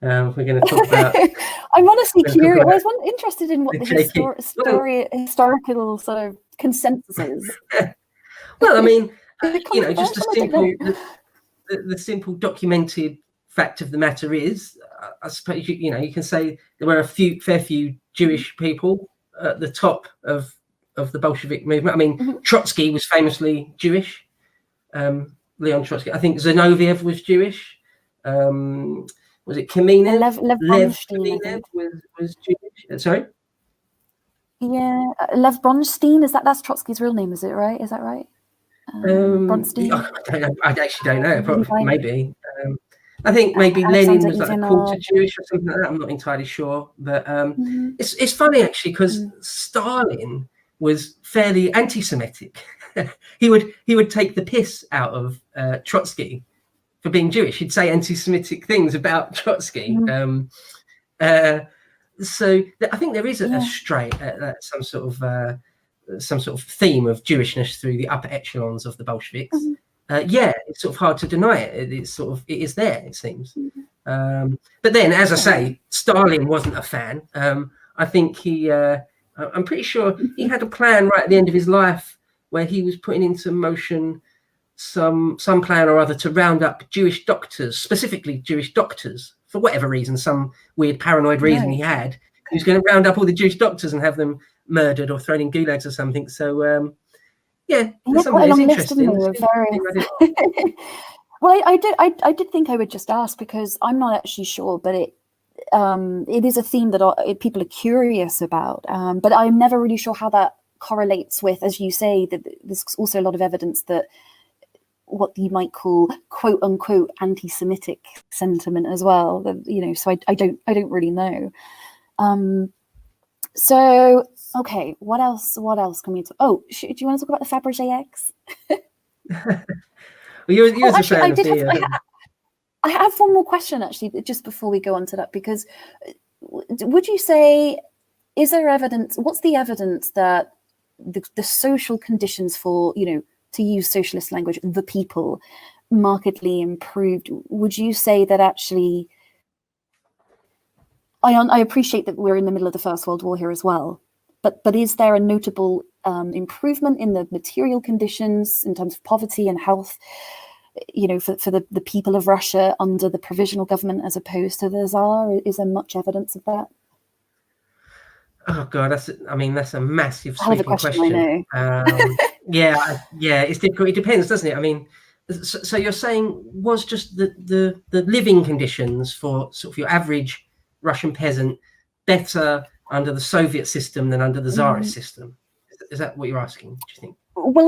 We're going to talk about. I'm honestly curious. I was interested in what the historical sort of consensus is. Well, I mean, just the simple documented fact of the matter is, I suppose you can say there were a fair few Jewish people at the top of the Bolshevik movement. I mean, Trotsky was famously Jewish. Leon Trotsky. I think Zinoviev was Jewish. Was it Kamenev? Lev Kamenev was Jewish. Sorry? Yeah, Lev Bronstein. That's Trotsky's real name, is it right? Is that right? Bronstein? I actually don't know. Probably, maybe. I think maybe Lenin was like a quarter Jewish or something like that. I'm not entirely sure. But it's funny, actually, because Stalin was fairly anti-Semitic. he would take the piss out of Trotsky for being Jewish. He'd say anti-Semitic things about Trotsky. So I think there is a stray some sort of theme of Jewishness through the upper echelons of the Bolsheviks. It's sort of hard to deny it. It is there, it seems. But then, as I say, Stalin wasn't a fan. I think I'm pretty sure he had a plan right at the end of his life where he was putting into motion some plan or other to round up Jewish doctors, specifically Jewish doctors, for whatever reason, some weird paranoid reason he had. He was going to round up all the Jewish doctors and have them murdered or thrown in gulags or something. So, quite a long list, isn't there? Well, I did think I would just ask, because I'm not actually sure, but it is a theme that people are curious about. But I'm never really sure how that correlates with, as you say, that there's also a lot of evidence that what you might call quote unquote anti-Semitic sentiment as well. So I don't really know. So okay, what else can we talk? Do you want to talk about the Faberge eggs? I have one more question, actually, just before we go on to that, because would you say, is there evidence? What's the evidence that the social conditions for, to use socialist language, the people, markedly improved? Would you say that actually? I appreciate that we're in the middle of the First World War here as well, but is there a notable improvement in the material conditions in terms of poverty and health, for the people of Russia under the provisional government as opposed to the Tsar? Is there much evidence of that? Oh God, that's a massive sweeping question. I know. It's difficult. It depends, doesn't it? I mean, so you're saying, was just the living conditions for sort of your average Russian peasant better under the Soviet system than under the Tsarist system? Is that what you're asking, do you think? Well,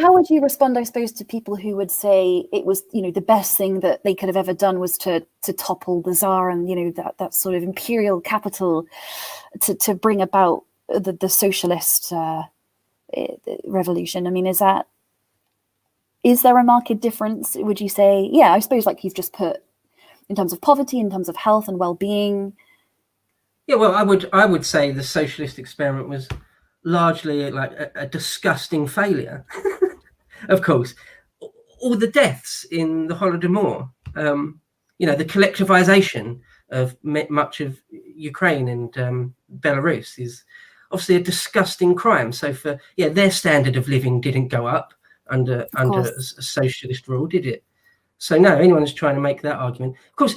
how would you respond, I suppose, to people who would say it was, the best thing that they could have ever done was to topple the Tsar and, that sort of imperial capital to bring about the socialist revolution? I mean, is there a marked difference, would you say? Yeah, I suppose, like you've just put, in terms of poverty, in terms of health and well-being. Yeah, well, I would say the socialist experiment was largely like a disgusting failure. Of course, all the deaths in the Holodomor, the collectivization of much of Ukraine and Belarus is obviously a disgusting crime. So their standard of living didn't go up under a socialist rule, did it? So no, anyone who's trying to make that argument, of course,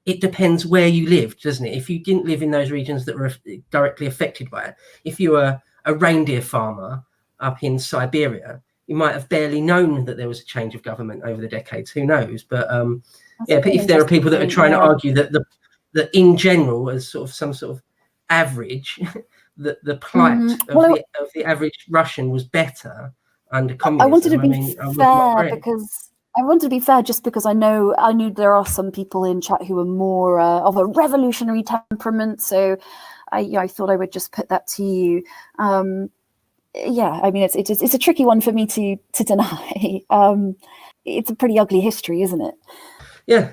it depends where you lived, doesn't it? If you didn't live in those regions that were directly affected by it, if you were a reindeer farmer up in Siberia, you might have barely known that there was a change of government over the decades. Who knows? But but if there are people that are trying to argue that in general, as sort of some sort of average, that the plight of the average Russian was better under communism. I wanted to be fair because I wanted to be fair, just because I knew there are some people in chat who are more of a revolutionary temperament. So I thought I would just put that to you. I mean, it's a tricky one for me to deny. It's a pretty ugly history, isn't it? Yeah.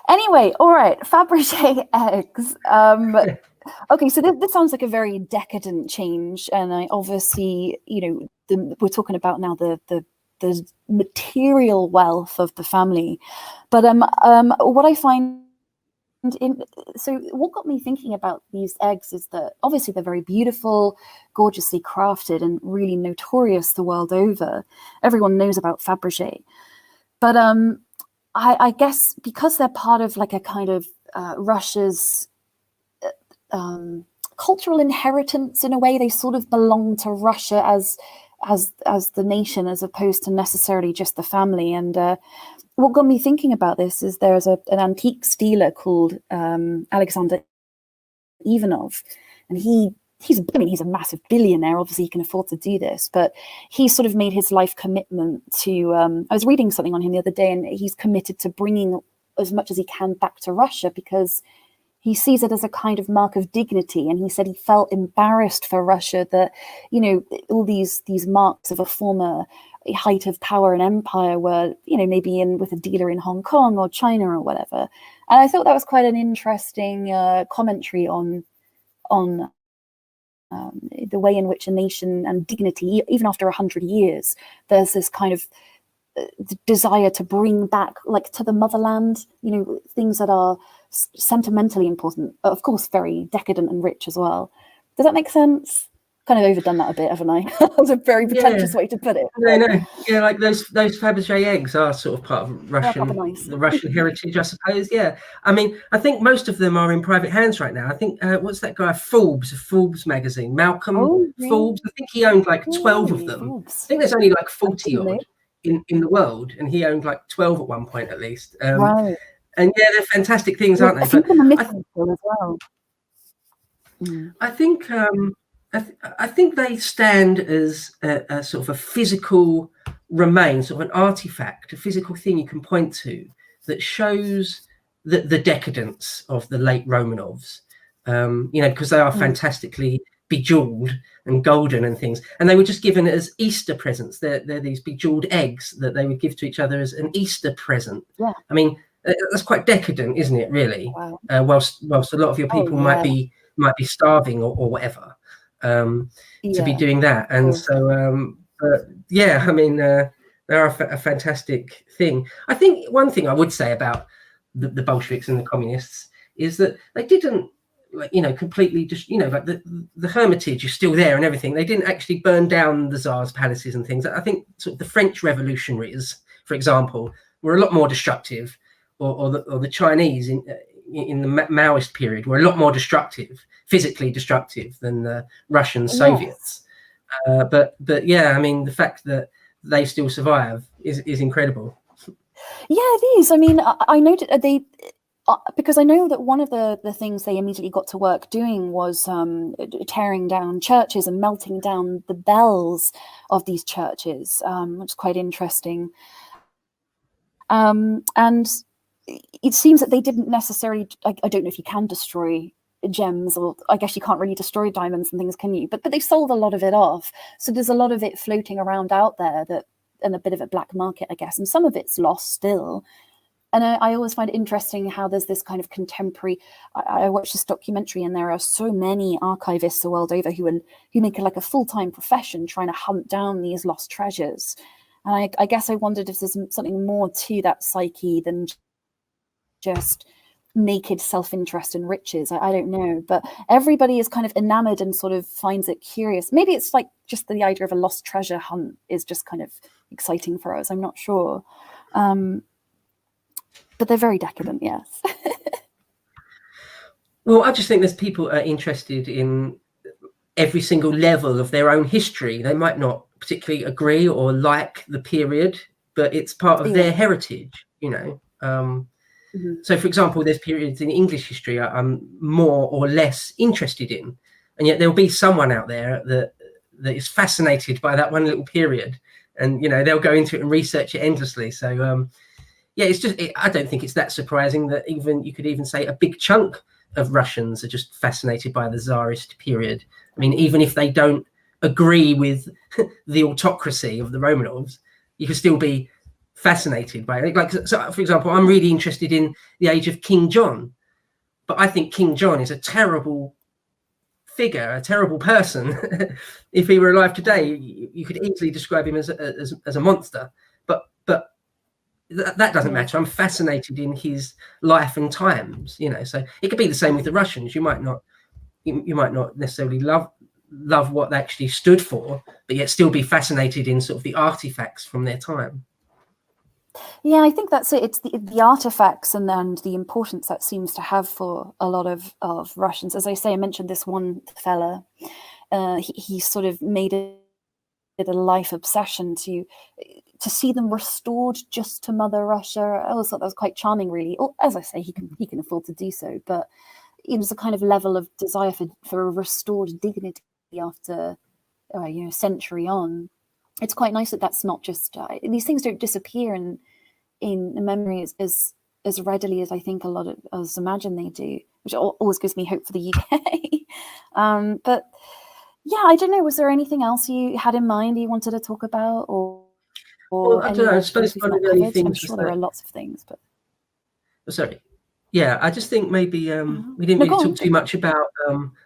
Anyway, all right, Faberge eggs. Okay, so this sounds like a very decadent change, and I obviously, we're talking about now the material wealth of the family, but what I find what got me thinking about these eggs is that obviously they're very beautiful, gorgeously crafted, and really notorious the world over. Everyone knows about Faberge, but I guess because they're part of like a kind of Russia's cultural inheritance in a way, they sort of belong to Russia as the nation, as opposed to necessarily just the family. And what got me thinking about this is there's an antiques dealer called Alexander Ivanov, and he's a massive billionaire. Obviously, he can afford to do this, but he sort of made his life commitment to. I was reading something on him the other day, and he's committed to bringing as much as he can back to Russia because he sees it as a kind of mark of dignity. And he said he felt embarrassed for Russia that, all these marks of a former height of power and empire were, maybe with a dealer in Hong Kong or China or whatever. And I thought that was quite an interesting commentary on the way in which a nation and dignity, even after 100 years, there's this kind of desire to bring back, like, to the motherland, things that are sentimentally important, of course very decadent and rich as well. Does that make sense? Kind of overdone that a bit, haven't I? That was a very pretentious way to put it. No. Yeah, like those Faberge eggs are sort of part of the Russian heritage, I suppose. Yeah. I mean, I think most of them are in private hands right now. I think, what's that guy, Forbes magazine, Malcolm Forbes, I think he owned like 12 of them. Forbes. I think there's only like 40 odd in the world, and he owned like 12 at one point at least. Right. And yeah, they're fantastic things, aren't they? I think as well. I think they stand as a sort of a physical remain, sort of an artifact, a physical thing you can point to that shows the decadence of the late Romanovs. Because they are fantastically bejeweled and golden and things, and they were just given as Easter presents. They're these bejeweled eggs that they would give to each other as an Easter present. Yeah. I mean, that's quite decadent, isn't it? Really. Wow. Whilst a lot of your people might be starving or whatever, to be doing that, and so but yeah, I mean, they are a fantastic thing. I think one thing I would say about the Bolsheviks and the communists is that they didn't, completely just, like the Hermitage is still there and everything. They didn't actually burn down the Tsar's palaces and things. I think sort of the French revolutionaries, for example, were a lot more destructive, or the Chinese in the Maoist period were a lot more physically destructive than the Russian Soviets. But yeah, I mean, the fact that they still survive is incredible. Yeah, it is. I mean, I noted because I know that one of the things they immediately got to work doing was tearing down churches and melting down the bells of these churches, which is quite interesting. And it seems that they didn't necessarily, I don't know if you can destroy gems, or I guess you can't really destroy diamonds and things, can you? But they sold a lot of it off. So there's a lot of it floating around out there, and a bit of a black market, I guess. And some of it's lost still. And I always find it interesting how there's this kind of contemporary. I watched this documentary, and there are so many archivists the world over who make it like a full-time profession trying to hunt down these lost treasures. And I guess I wondered if there's something more to that psyche than just naked self-interest in riches. I don't know, but everybody is kind of enamored and sort of finds it curious. Maybe it's like just the idea of a lost treasure hunt is just kind of exciting for us. I'm not sure. But they're very decadent, yes. Well, I just think there's people are interested in every single level of their own history. They might not particularly agree or like the period, but it's part of their heritage, you know. So, for example, there's periods in English history I'm more or less interested in, and yet there'll be someone out there that is fascinated by that one little period, and you know they'll go into it and research it endlessly. So, yeah, it's just I don't think it's that surprising that even you could even say a big chunk of Russians are just fascinated by the Tsarist period. I mean, even if they don't agree with the autocracy of the Romanovs, you can still be fascinated by it. Like, so, for example, I'm really interested in the age of King John, but I think King John is a terrible figure, a terrible person. If he were alive today, you could easily describe him as a monster. But that doesn't matter. I'm fascinated in his life and times, you know. So it could be the same with the Russians. You might not necessarily love what they actually stood for, but yet still be fascinated in sort of the artifacts from their time. Yeah, I think that's it. It's the artifacts and then the importance that seems to have for a lot of Russians. As I say, I mentioned this one fella. He sort of made it a life obsession to see them restored just to Mother Russia. I always thought that was quite charming, really. Or, as I say, he can afford to do so, but it was a kind of level of desire for a restored dignity after a century on. It's quite nice that that's not just these things don't disappear in memory as readily as I think a lot of us imagine they do, which always gives me hope for the UK. But yeah, I don't know. Was there anything else you had in mind you wanted to talk about, or well, I don't know. I suppose one of the only things I'm sure there are lots of things, but sorry. Yeah, I just think maybe we didn't really talk too much about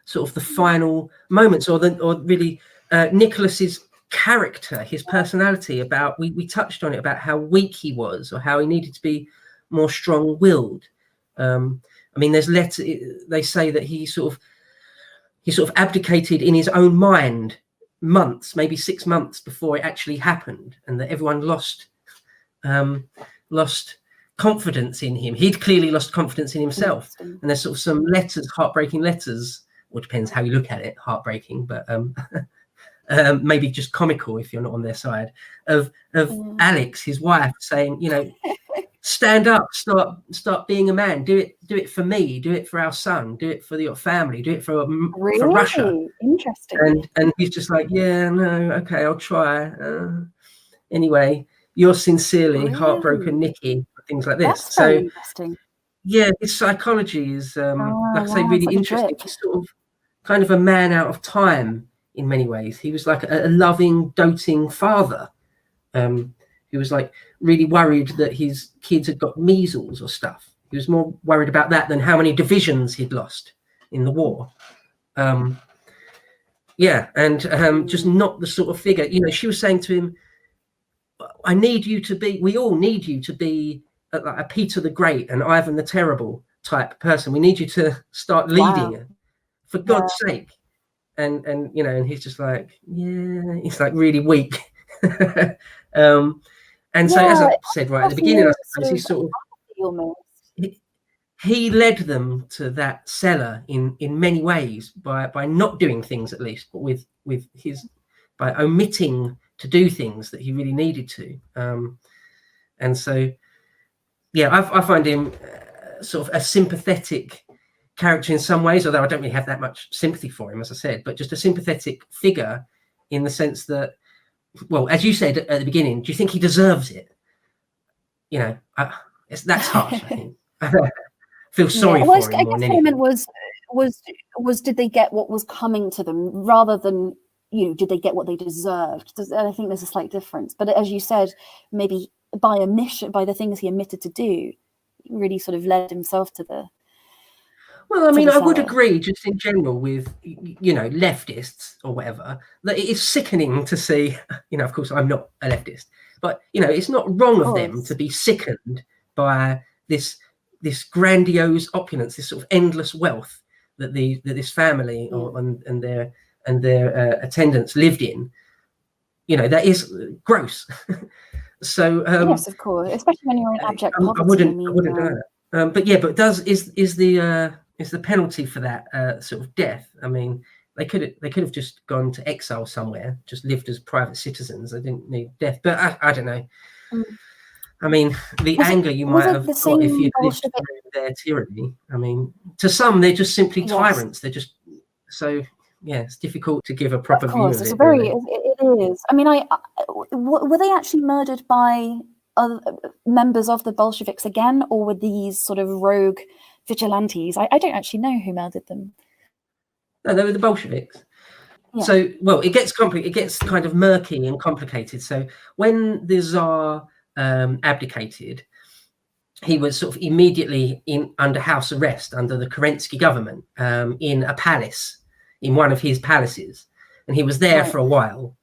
sort of the final moments or really Nicholas's character, his personality. About we touched on it, about how weak he was or how he needed to be more strong-willed. I mean, there's they say that he sort of abdicated in his own mind months, maybe 6 months before it actually happened, and that everyone lost confidence in him. He'd clearly lost confidence in himself. And there's sort of some heartbreaking letters, or depends how you look at it, heartbreaking, but maybe just comical if you're not on their side, of Alex, his wife, saying, you know, stand up, start being a man, do it for me, do it for our son, do it for your family, do it for Russia. Interesting. And he's just like, yeah, no, okay, I'll try. Anyway, you're sincerely heartbroken, Nikki, things like this. That's very interesting. Yeah, his psychology is like I say, really interesting. He's sort of kind of a man out of time in many ways. He was like a loving, doting father. He was like really worried that his kids had got measles or stuff. He was more worried about that than how many divisions he'd lost in the war. Yeah, and just not the sort of figure. You know, she was saying to him, we all need you to be a Peter the Great and Ivan the Terrible type person. We need you to start leading, for God's sake. And you know, and he's just like, yeah, he's like really weak. And so, as I said right at the beginning, I suppose he sort of he led them to that cellar in many ways by not doing things, at least, but with by omitting to do things that he really needed to. And so, yeah, I find him sort of a sympathetic character in some ways, although I don't really have that much sympathy for him, as I said, but just a sympathetic figure in the sense that, well, as you said at the beginning, do you think he deserves it? You know, that's harsh, I think. Feel sorry for him. I guess what I meant was did they get what was coming to them rather than, you know, did they get what they deserved? I think there's a slight difference. But as you said, maybe by omission, by the things he omitted to do, really sort of led himself to the. Well, I mean, I would cellar. agree, just in general, with, you know, leftists or whatever, that it is sickening to see, you know, of course, I'm not a leftist, but, you know, it's not wrong of them to be sickened by this grandiose opulence, this sort of endless wealth that this family and their attendants lived in. You know, that is gross. So yes, of course, especially when you're in abject poverty. I wouldn't do that. But yeah, but is the penalty for that sort of death? I mean, they could have just gone to exile somewhere, just lived as private citizens. They didn't need death. But I don't know. I mean, the anger you might have got if you'd lived through their tyranny. I mean, to some, they're just simply tyrants. They're just so. Yeah, it's difficult to give a proper view of it. It's very, it is. I mean, were they actually murdered by other members of the Bolsheviks again, or were these sort of rogue vigilantes? I don't actually know who murdered them. No, they were the Bolsheviks. Yeah. So, well, it gets complicated. It gets kind of murky and complicated. So, when the Tsar abdicated, he was sort of immediately under house arrest under the Kerensky government in a palace. In one of his palaces, and he was there for a while.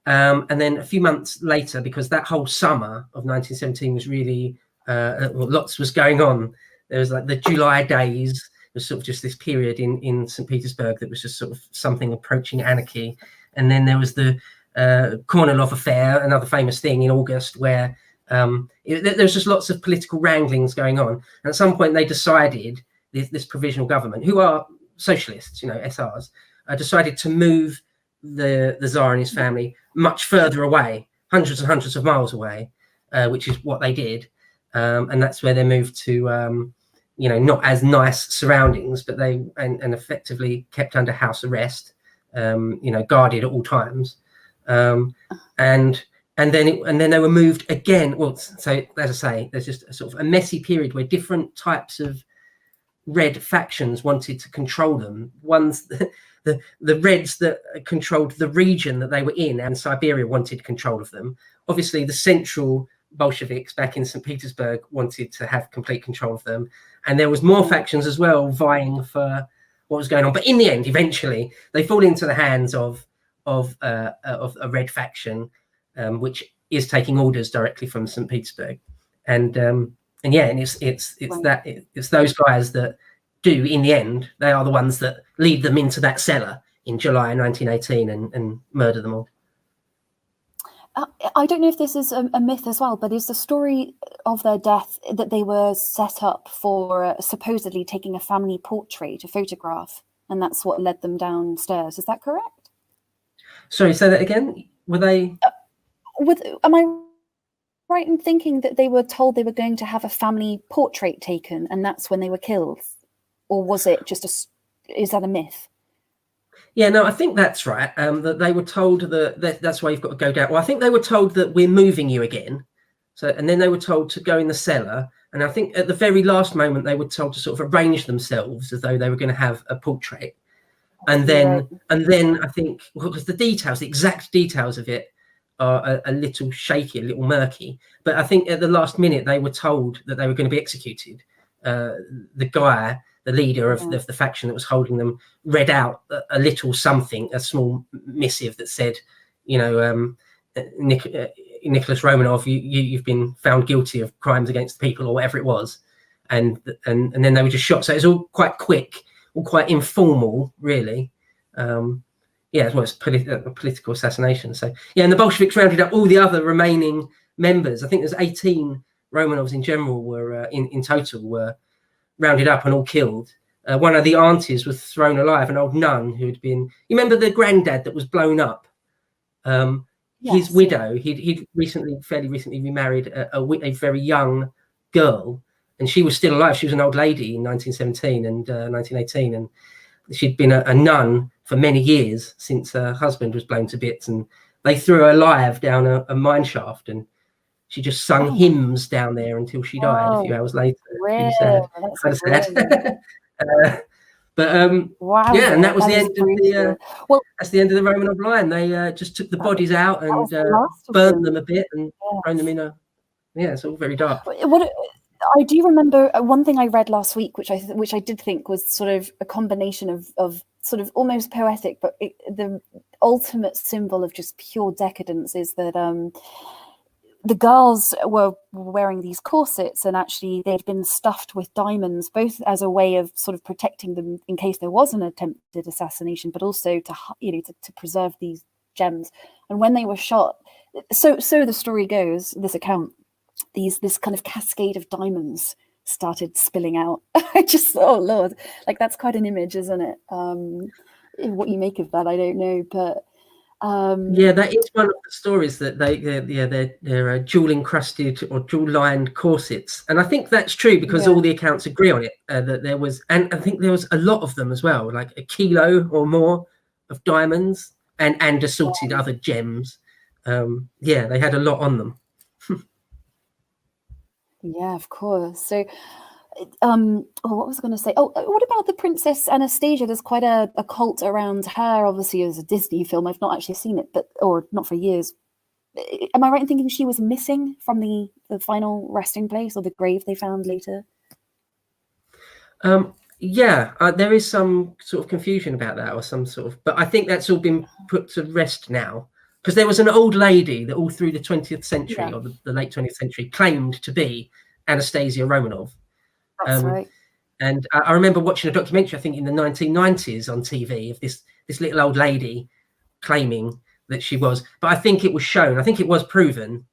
And then a few months later, because that whole summer of 1917 was really, lots was going on. There was like the July days. It was sort of just this period in St. Petersburg that was just sort of something approaching anarchy. And then there was the Kornilov affair, another famous thing in August, where there was just lots of political wranglings going on. And at some point they decided, this provisional government, who are socialists, you know, SRs, decided to move the Tsar and his family much further away, hundreds and hundreds of miles away, which is what they did. And that's where they moved to, you know, not as nice surroundings, but they and effectively kept under house arrest, you know, guarded at all times. And then they were moved again. Well, so as I say, there's just a sort of a messy period where different types of red factions wanted to control them. One's the Reds that controlled the region that they were in, and Siberia wanted control of them. Obviously, the central Bolsheviks back in St. Petersburg wanted to have complete control of them, and there was more factions as well vying for what was going on. But in the end, eventually, they fall into the hands of a red faction, which is taking orders directly from St. Petersburg, and it's those guys that do, in the end, they are the ones that lead them into that cellar in July 1918 and murder them all. I don't know if this is a myth as well, but is the story of their death that they were set up for supposedly taking a family portrait, a photograph, and that's what led them downstairs? Is that correct? Sorry, say that again. Were they? Am I right in thinking that they were told they were going to have a family portrait taken, and that's when they were killed? Or was it just is that a myth? Yeah, no, I think that's right. That they were told that's why you've got to go down. Well, I think they were told that we're moving you again. So, and then they were told to go in the cellar. And I think at the very last moment, they were told to sort of arrange themselves as though they were going to have a portrait. And then I think, because the exact details of it are a little shaky, a little murky. But I think at the last minute, they were told that they were going to be executed. The guy, the leader of the faction that was holding them, read out a little something, a small missive that said, you know, Nicholas Romanov, you've been found guilty of crimes against the people, or whatever it was. And then they were just shot. So it's all quite quick, all quite informal, really. Well, it's a political assassination. So, yeah, and the Bolsheviks rounded up all the other remaining members. I think there's 18 Romanovs in general were in total were rounded up and all killed. One of the aunties was thrown alive, an old nun who had been, you remember the granddad that was blown up? His widow, he'd fairly recently remarried a very young girl, and she was still alive. She was an old lady in 1917 and 1918, and she'd been a nun for many years since her husband was blown to bits, and they threw her alive down a mine shaft, and she just sung hymns down there until she died a few hours later. Really sad. That's sad. Wow. Yeah, and that was the end of the. That's the end of the Romanov line. They just took the bodies out and burned them a bit and thrown them in a. Yeah, it's all very dark. I do remember one thing I read last week, which I did think was sort of a combination of sort of almost poetic, but the ultimate symbol of just pure decadence is that the girls were wearing these corsets, and actually they'd been stuffed with diamonds, both as a way of sort of protecting them in case there was an attempted assassination, but also to preserve these gems. And when they were shot, so the story goes, this account, this kind of cascade of diamonds started spilling out. I just thought, oh Lord, like that's quite an image, isn't it? What you make of that, I don't know, but yeah, that is one of the stories that they're jewel encrusted or jewel lined corsets, and I think that's true because all the accounts agree on it. That there was, and I think there was a lot of them as well, like a kilo or more of diamonds and assorted other gems. Yeah, they had a lot on them. Yeah, of course. So, what was I going to say? Oh, what about the Princess Anastasia? There's quite a cult around her. Obviously, it was a Disney film. I've not actually seen it, or not for years. Am I right in thinking she was missing from the final resting place or the grave they found later? Yeah, there is some sort of confusion about that, or some sort of, but I think that's all been put to rest now. Because there was an old lady that all through the 20th century or the late 20th century claimed to be Anastasia Romanov. That's right. And I remember watching a documentary, I think in the 1990s on TV, of this little old lady claiming that she was. But I think it was shown, I think it was proven,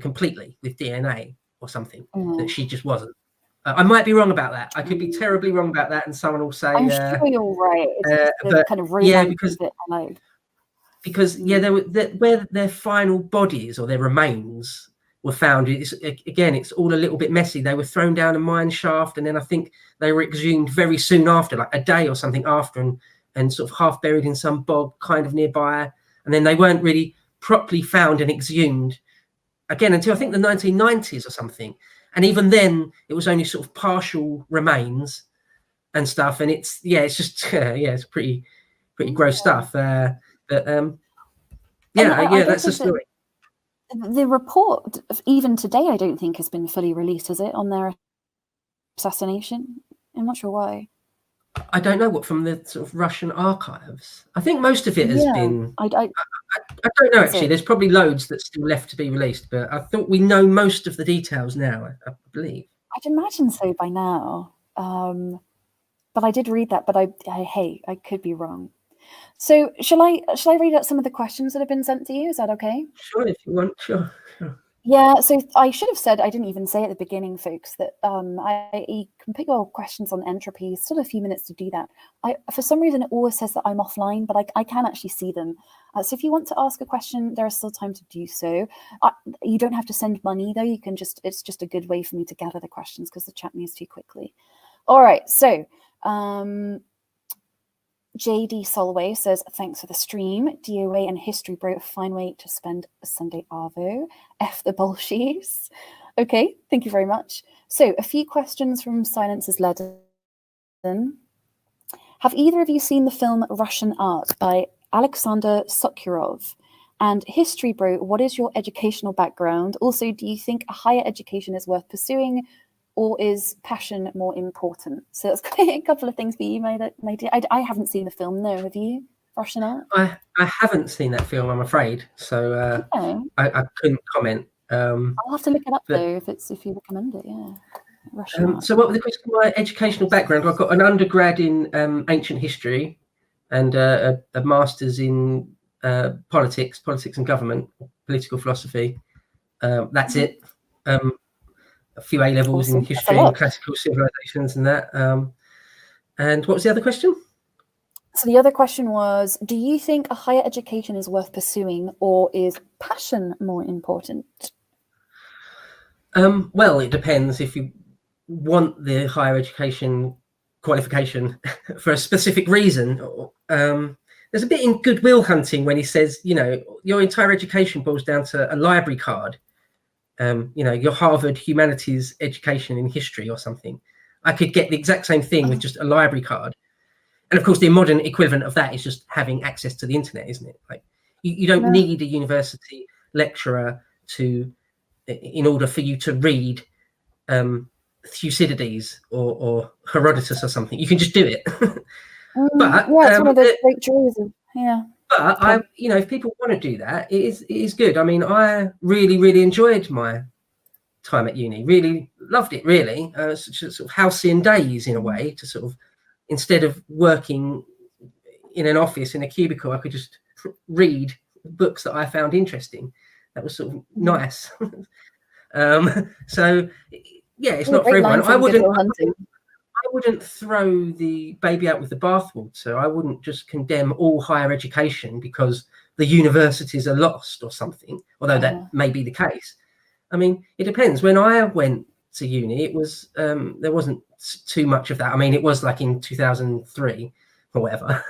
completely with DNA or something, that she just wasn't. I might be wrong about that. I could be terribly wrong about that, and someone will say, I'm sure you're right. It's but kind of because where their final bodies or their remains were found, it's all a little bit messy. They were thrown down a mine shaft, and then I think they were exhumed very soon after, like a day or something after, and sort of half buried in some bog kind of nearby, and then they weren't really properly found and exhumed again until I think the 1990s or something. And even then it was only sort of partial remains and stuff, and it's just it's pretty gross stuff. But that's the story. The report, even today, I don't think has been fully released, has it, on their assassination? I'm not sure why. I don't know what, from the sort of Russian archives. I think most of it has been. I don't know actually. There's probably loads that's still left to be released, but I thought we know most of the details now. I believe. I'd imagine so by now. But I did read that, but I could be wrong. So shall I read out some of the questions that have been sent to you? Is that okay? Sure, if you want. Sure. Yeah, so I should have said, I didn't even say at the beginning, folks, that you can put your questions on entropy. Still a few minutes to do that. For some reason, it always says that I'm offline, but I can actually see them. So if you want to ask a question, there is still time to do so. You don't have to send money, though. You can it's just a good way for me to gather the questions because the chat moves too quickly. All right, so JD Solway says, thanks for the stream. DOA and History Bro, a fine way to spend a Sunday Arvo. F the Bolsheviks. Okay, thank you very much. So a few questions from Silence's Lenin. Have either of you seen the film Russian Art by Alexander Sokurov? And History Bro, what is your educational background? Also, do you think a higher education is worth pursuing, or is passion more important? So that's a couple of things for you, my dear. I haven't seen the film, no, have you? Russian Art? I haven't seen that film, I'm afraid. So I couldn't comment. I'll have to look it up though, if you recommend it, yeah. Russian Art. So what was the question? My educational background? I've got an undergrad in ancient history and a master's in politics and government, political philosophy. That's it. A few A levels in history and classical civilizations and that. And what was the other question? So the other question was, do you think a higher education is worth pursuing, or is passion more important? Well, it depends. If you want the higher education qualification for a specific reason, there's a bit in Goodwill Hunting when he says, your entire education boils down to a library card. Your Harvard humanities education in history or something. I could get the exact same thing with just a library card. And of course, the modern equivalent of that is just having access to the internet, isn't it? Like you don't need a university lecturer in order for you to read Thucydides or Herodotus or something. You can just do it. But yeah, it's one of those great joys of But if people want to do that, it is good. I mean, I really enjoyed my time at uni. Really loved it. Really, sort of halcyon days in a way. To sort of, instead of working in an office in a cubicle, I could just read books that I found interesting. That was sort of nice. So yeah, it's not for everyone. I wouldn't throw the baby out with the bathwater. I wouldn't just condemn all higher education because the universities are lost or something, although that may be the case. I mean, it depends. When I went to uni, it was there wasn't too much of that. I mean, it was like in 2003 or whatever.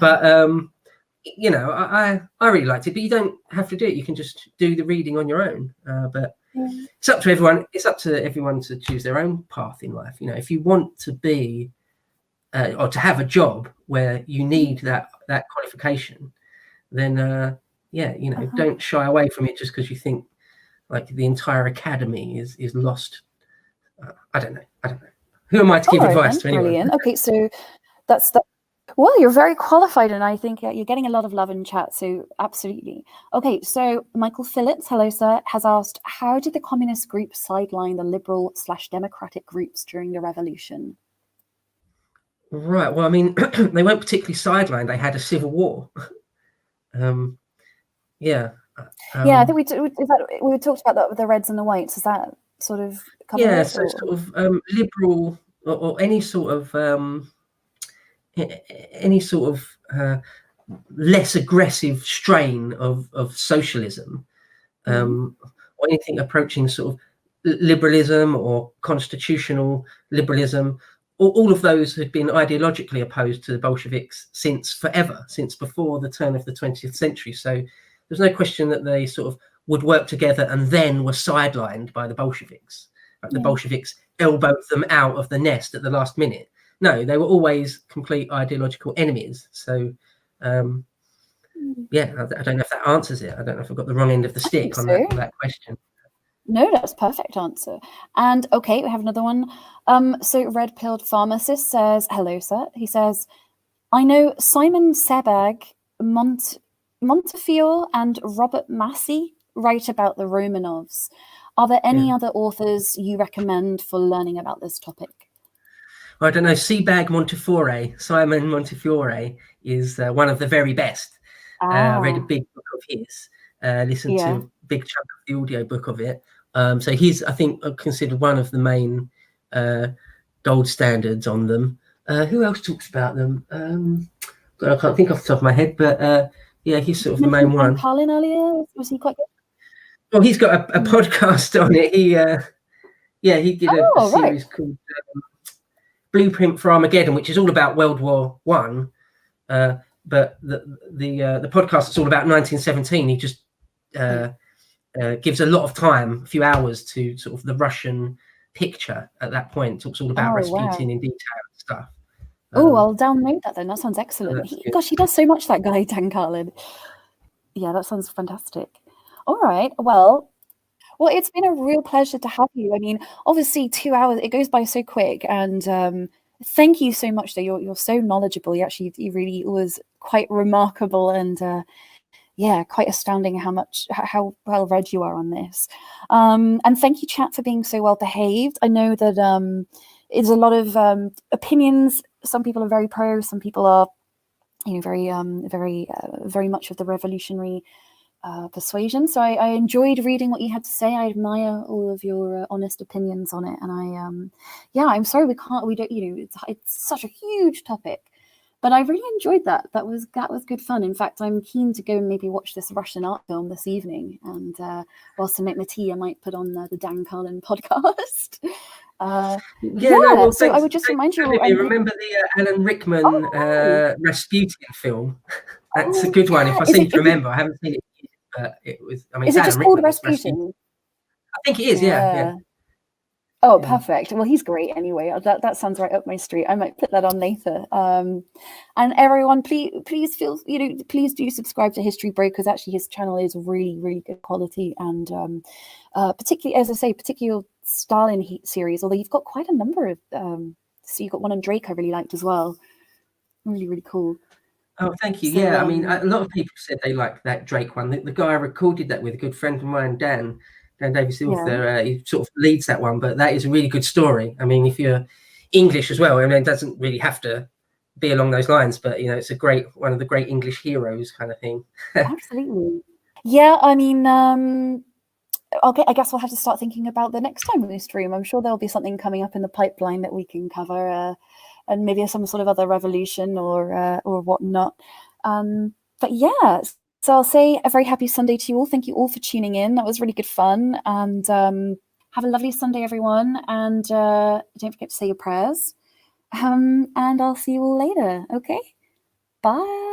But I really liked it. But you don't have to do it. You can just do the reading on your own. But it's up to everyone. It's up to everyone to choose their own path in life. If you want to be or to have a job where you need that qualification, then don't shy away from it just because you think like the entire academy is lost. I don't know. Who am I to give advice to anyone? Brilliant. Okay, so that's the. Well, you're very qualified, and I think you're getting a lot of love in chat, so absolutely. Okay, so Michael Phillips, hello sir, has asked, how did the communist group sideline the liberal/democratic groups during the revolution? Right, well, I mean, they weren't particularly sidelined, they had a civil war. Yeah, I think we talked about that with the Reds and the Whites. Is that sort of cover so sort of liberal or any sort of less aggressive strain of socialism, or anything approaching sort of liberalism or constitutional liberalism. All of those had been ideologically opposed to the Bolsheviks since forever, since before the turn of the 20th century. So there's no question that they sort of would work together and then were sidelined by the Bolsheviks. Like the Bolsheviks elbowed them out of the nest at the last minute. No, they were always complete ideological enemies. So, I don't know if that answers it. I don't know if I've got the wrong end of the stick on that question. No, that's a perfect answer. And okay, we have another one. So Red Pilled Pharmacist says, hello, sir. He says, I know Simon Sebag, Montefiore and Robert Massey write about the Romanovs. Are there any other authors you recommend for learning about this topic? I don't know. Sebag Montefiore, Simon Montefiore is one of the very best. I read a big book of his, listened to a big chunk of the audio book of it. So he's, I think, considered one of the main gold standards on them. Who else talks about them? I can't think off the top of my head, but he's sort of the main one. Carlin earlier, was he quite good? Well, he's got a podcast on it. He did a series called Blueprint for Armageddon, which is all about World War One. But the podcast is all about 1917. He just gives a lot of time, a few hours, to sort of the Russian picture at that point. Talks all about Rasputin in detail and stuff. I'll download that then. That sounds excellent. He does so much, that guy, Dan Carlin. Yeah, that sounds fantastic. All right. Well, it's been a real pleasure to have you. I mean, obviously 2 hours, it goes by so quick. And thank you so much, though. You're so knowledgeable. You really was quite remarkable and quite astounding how well read you are on this. And thank you, chat, for being so well behaved. I know that there's a lot of opinions. Some people are very pro, some people are very much of the revolutionary persuasion. So I enjoyed reading what you had to say. I admire all of your honest opinions on it. And I'm sorry we don't, it's such a huge topic. But I really enjoyed that. That was good fun. In fact, I'm keen to go and maybe watch this Russian art film this evening. And whilst I make my tea, I might put on the Dan Carlin podcast. Well, so I would just remind you. Remember the Alan Rickman Rasputin film? That's a good one. If I seem to remember, I haven't seen it yet, but it was. I mean, is it just called Rasputin? I think it is. Yeah. Oh, Yeah. perfect. Well, he's great anyway. That sounds right up my street. I might put that on later. And everyone, please please do subscribe to History Bro, because actually his channel is really, really good quality, and particularly, as I say, particularly Stalin series. Although you've got quite a number of, so you've got one on Drake I really liked as well. Really, really cool. Oh, thank you. So, Yeah, I mean, a lot of people said they liked that Drake one. The guy I recorded that with, a good friend of mine, Dan Davis, the author, he sort of leads that one, but that is a really good story. I mean, if you're English as well, I mean, it doesn't really have to be along those lines, but you know, it's one of the great English heroes kind of thing. absolutely. Yeah, I mean, I guess we'll have to start thinking about the next time we stream. I'm sure there'll be something coming up in the pipeline that we can cover, and maybe some sort of other revolution or whatnot. But yeah, so I'll say a very happy Sunday to you all. Thank you all for tuning in. That was really good fun. And have a lovely Sunday, everyone. And don't forget to say your prayers. And I'll see you all later. Okay? Bye.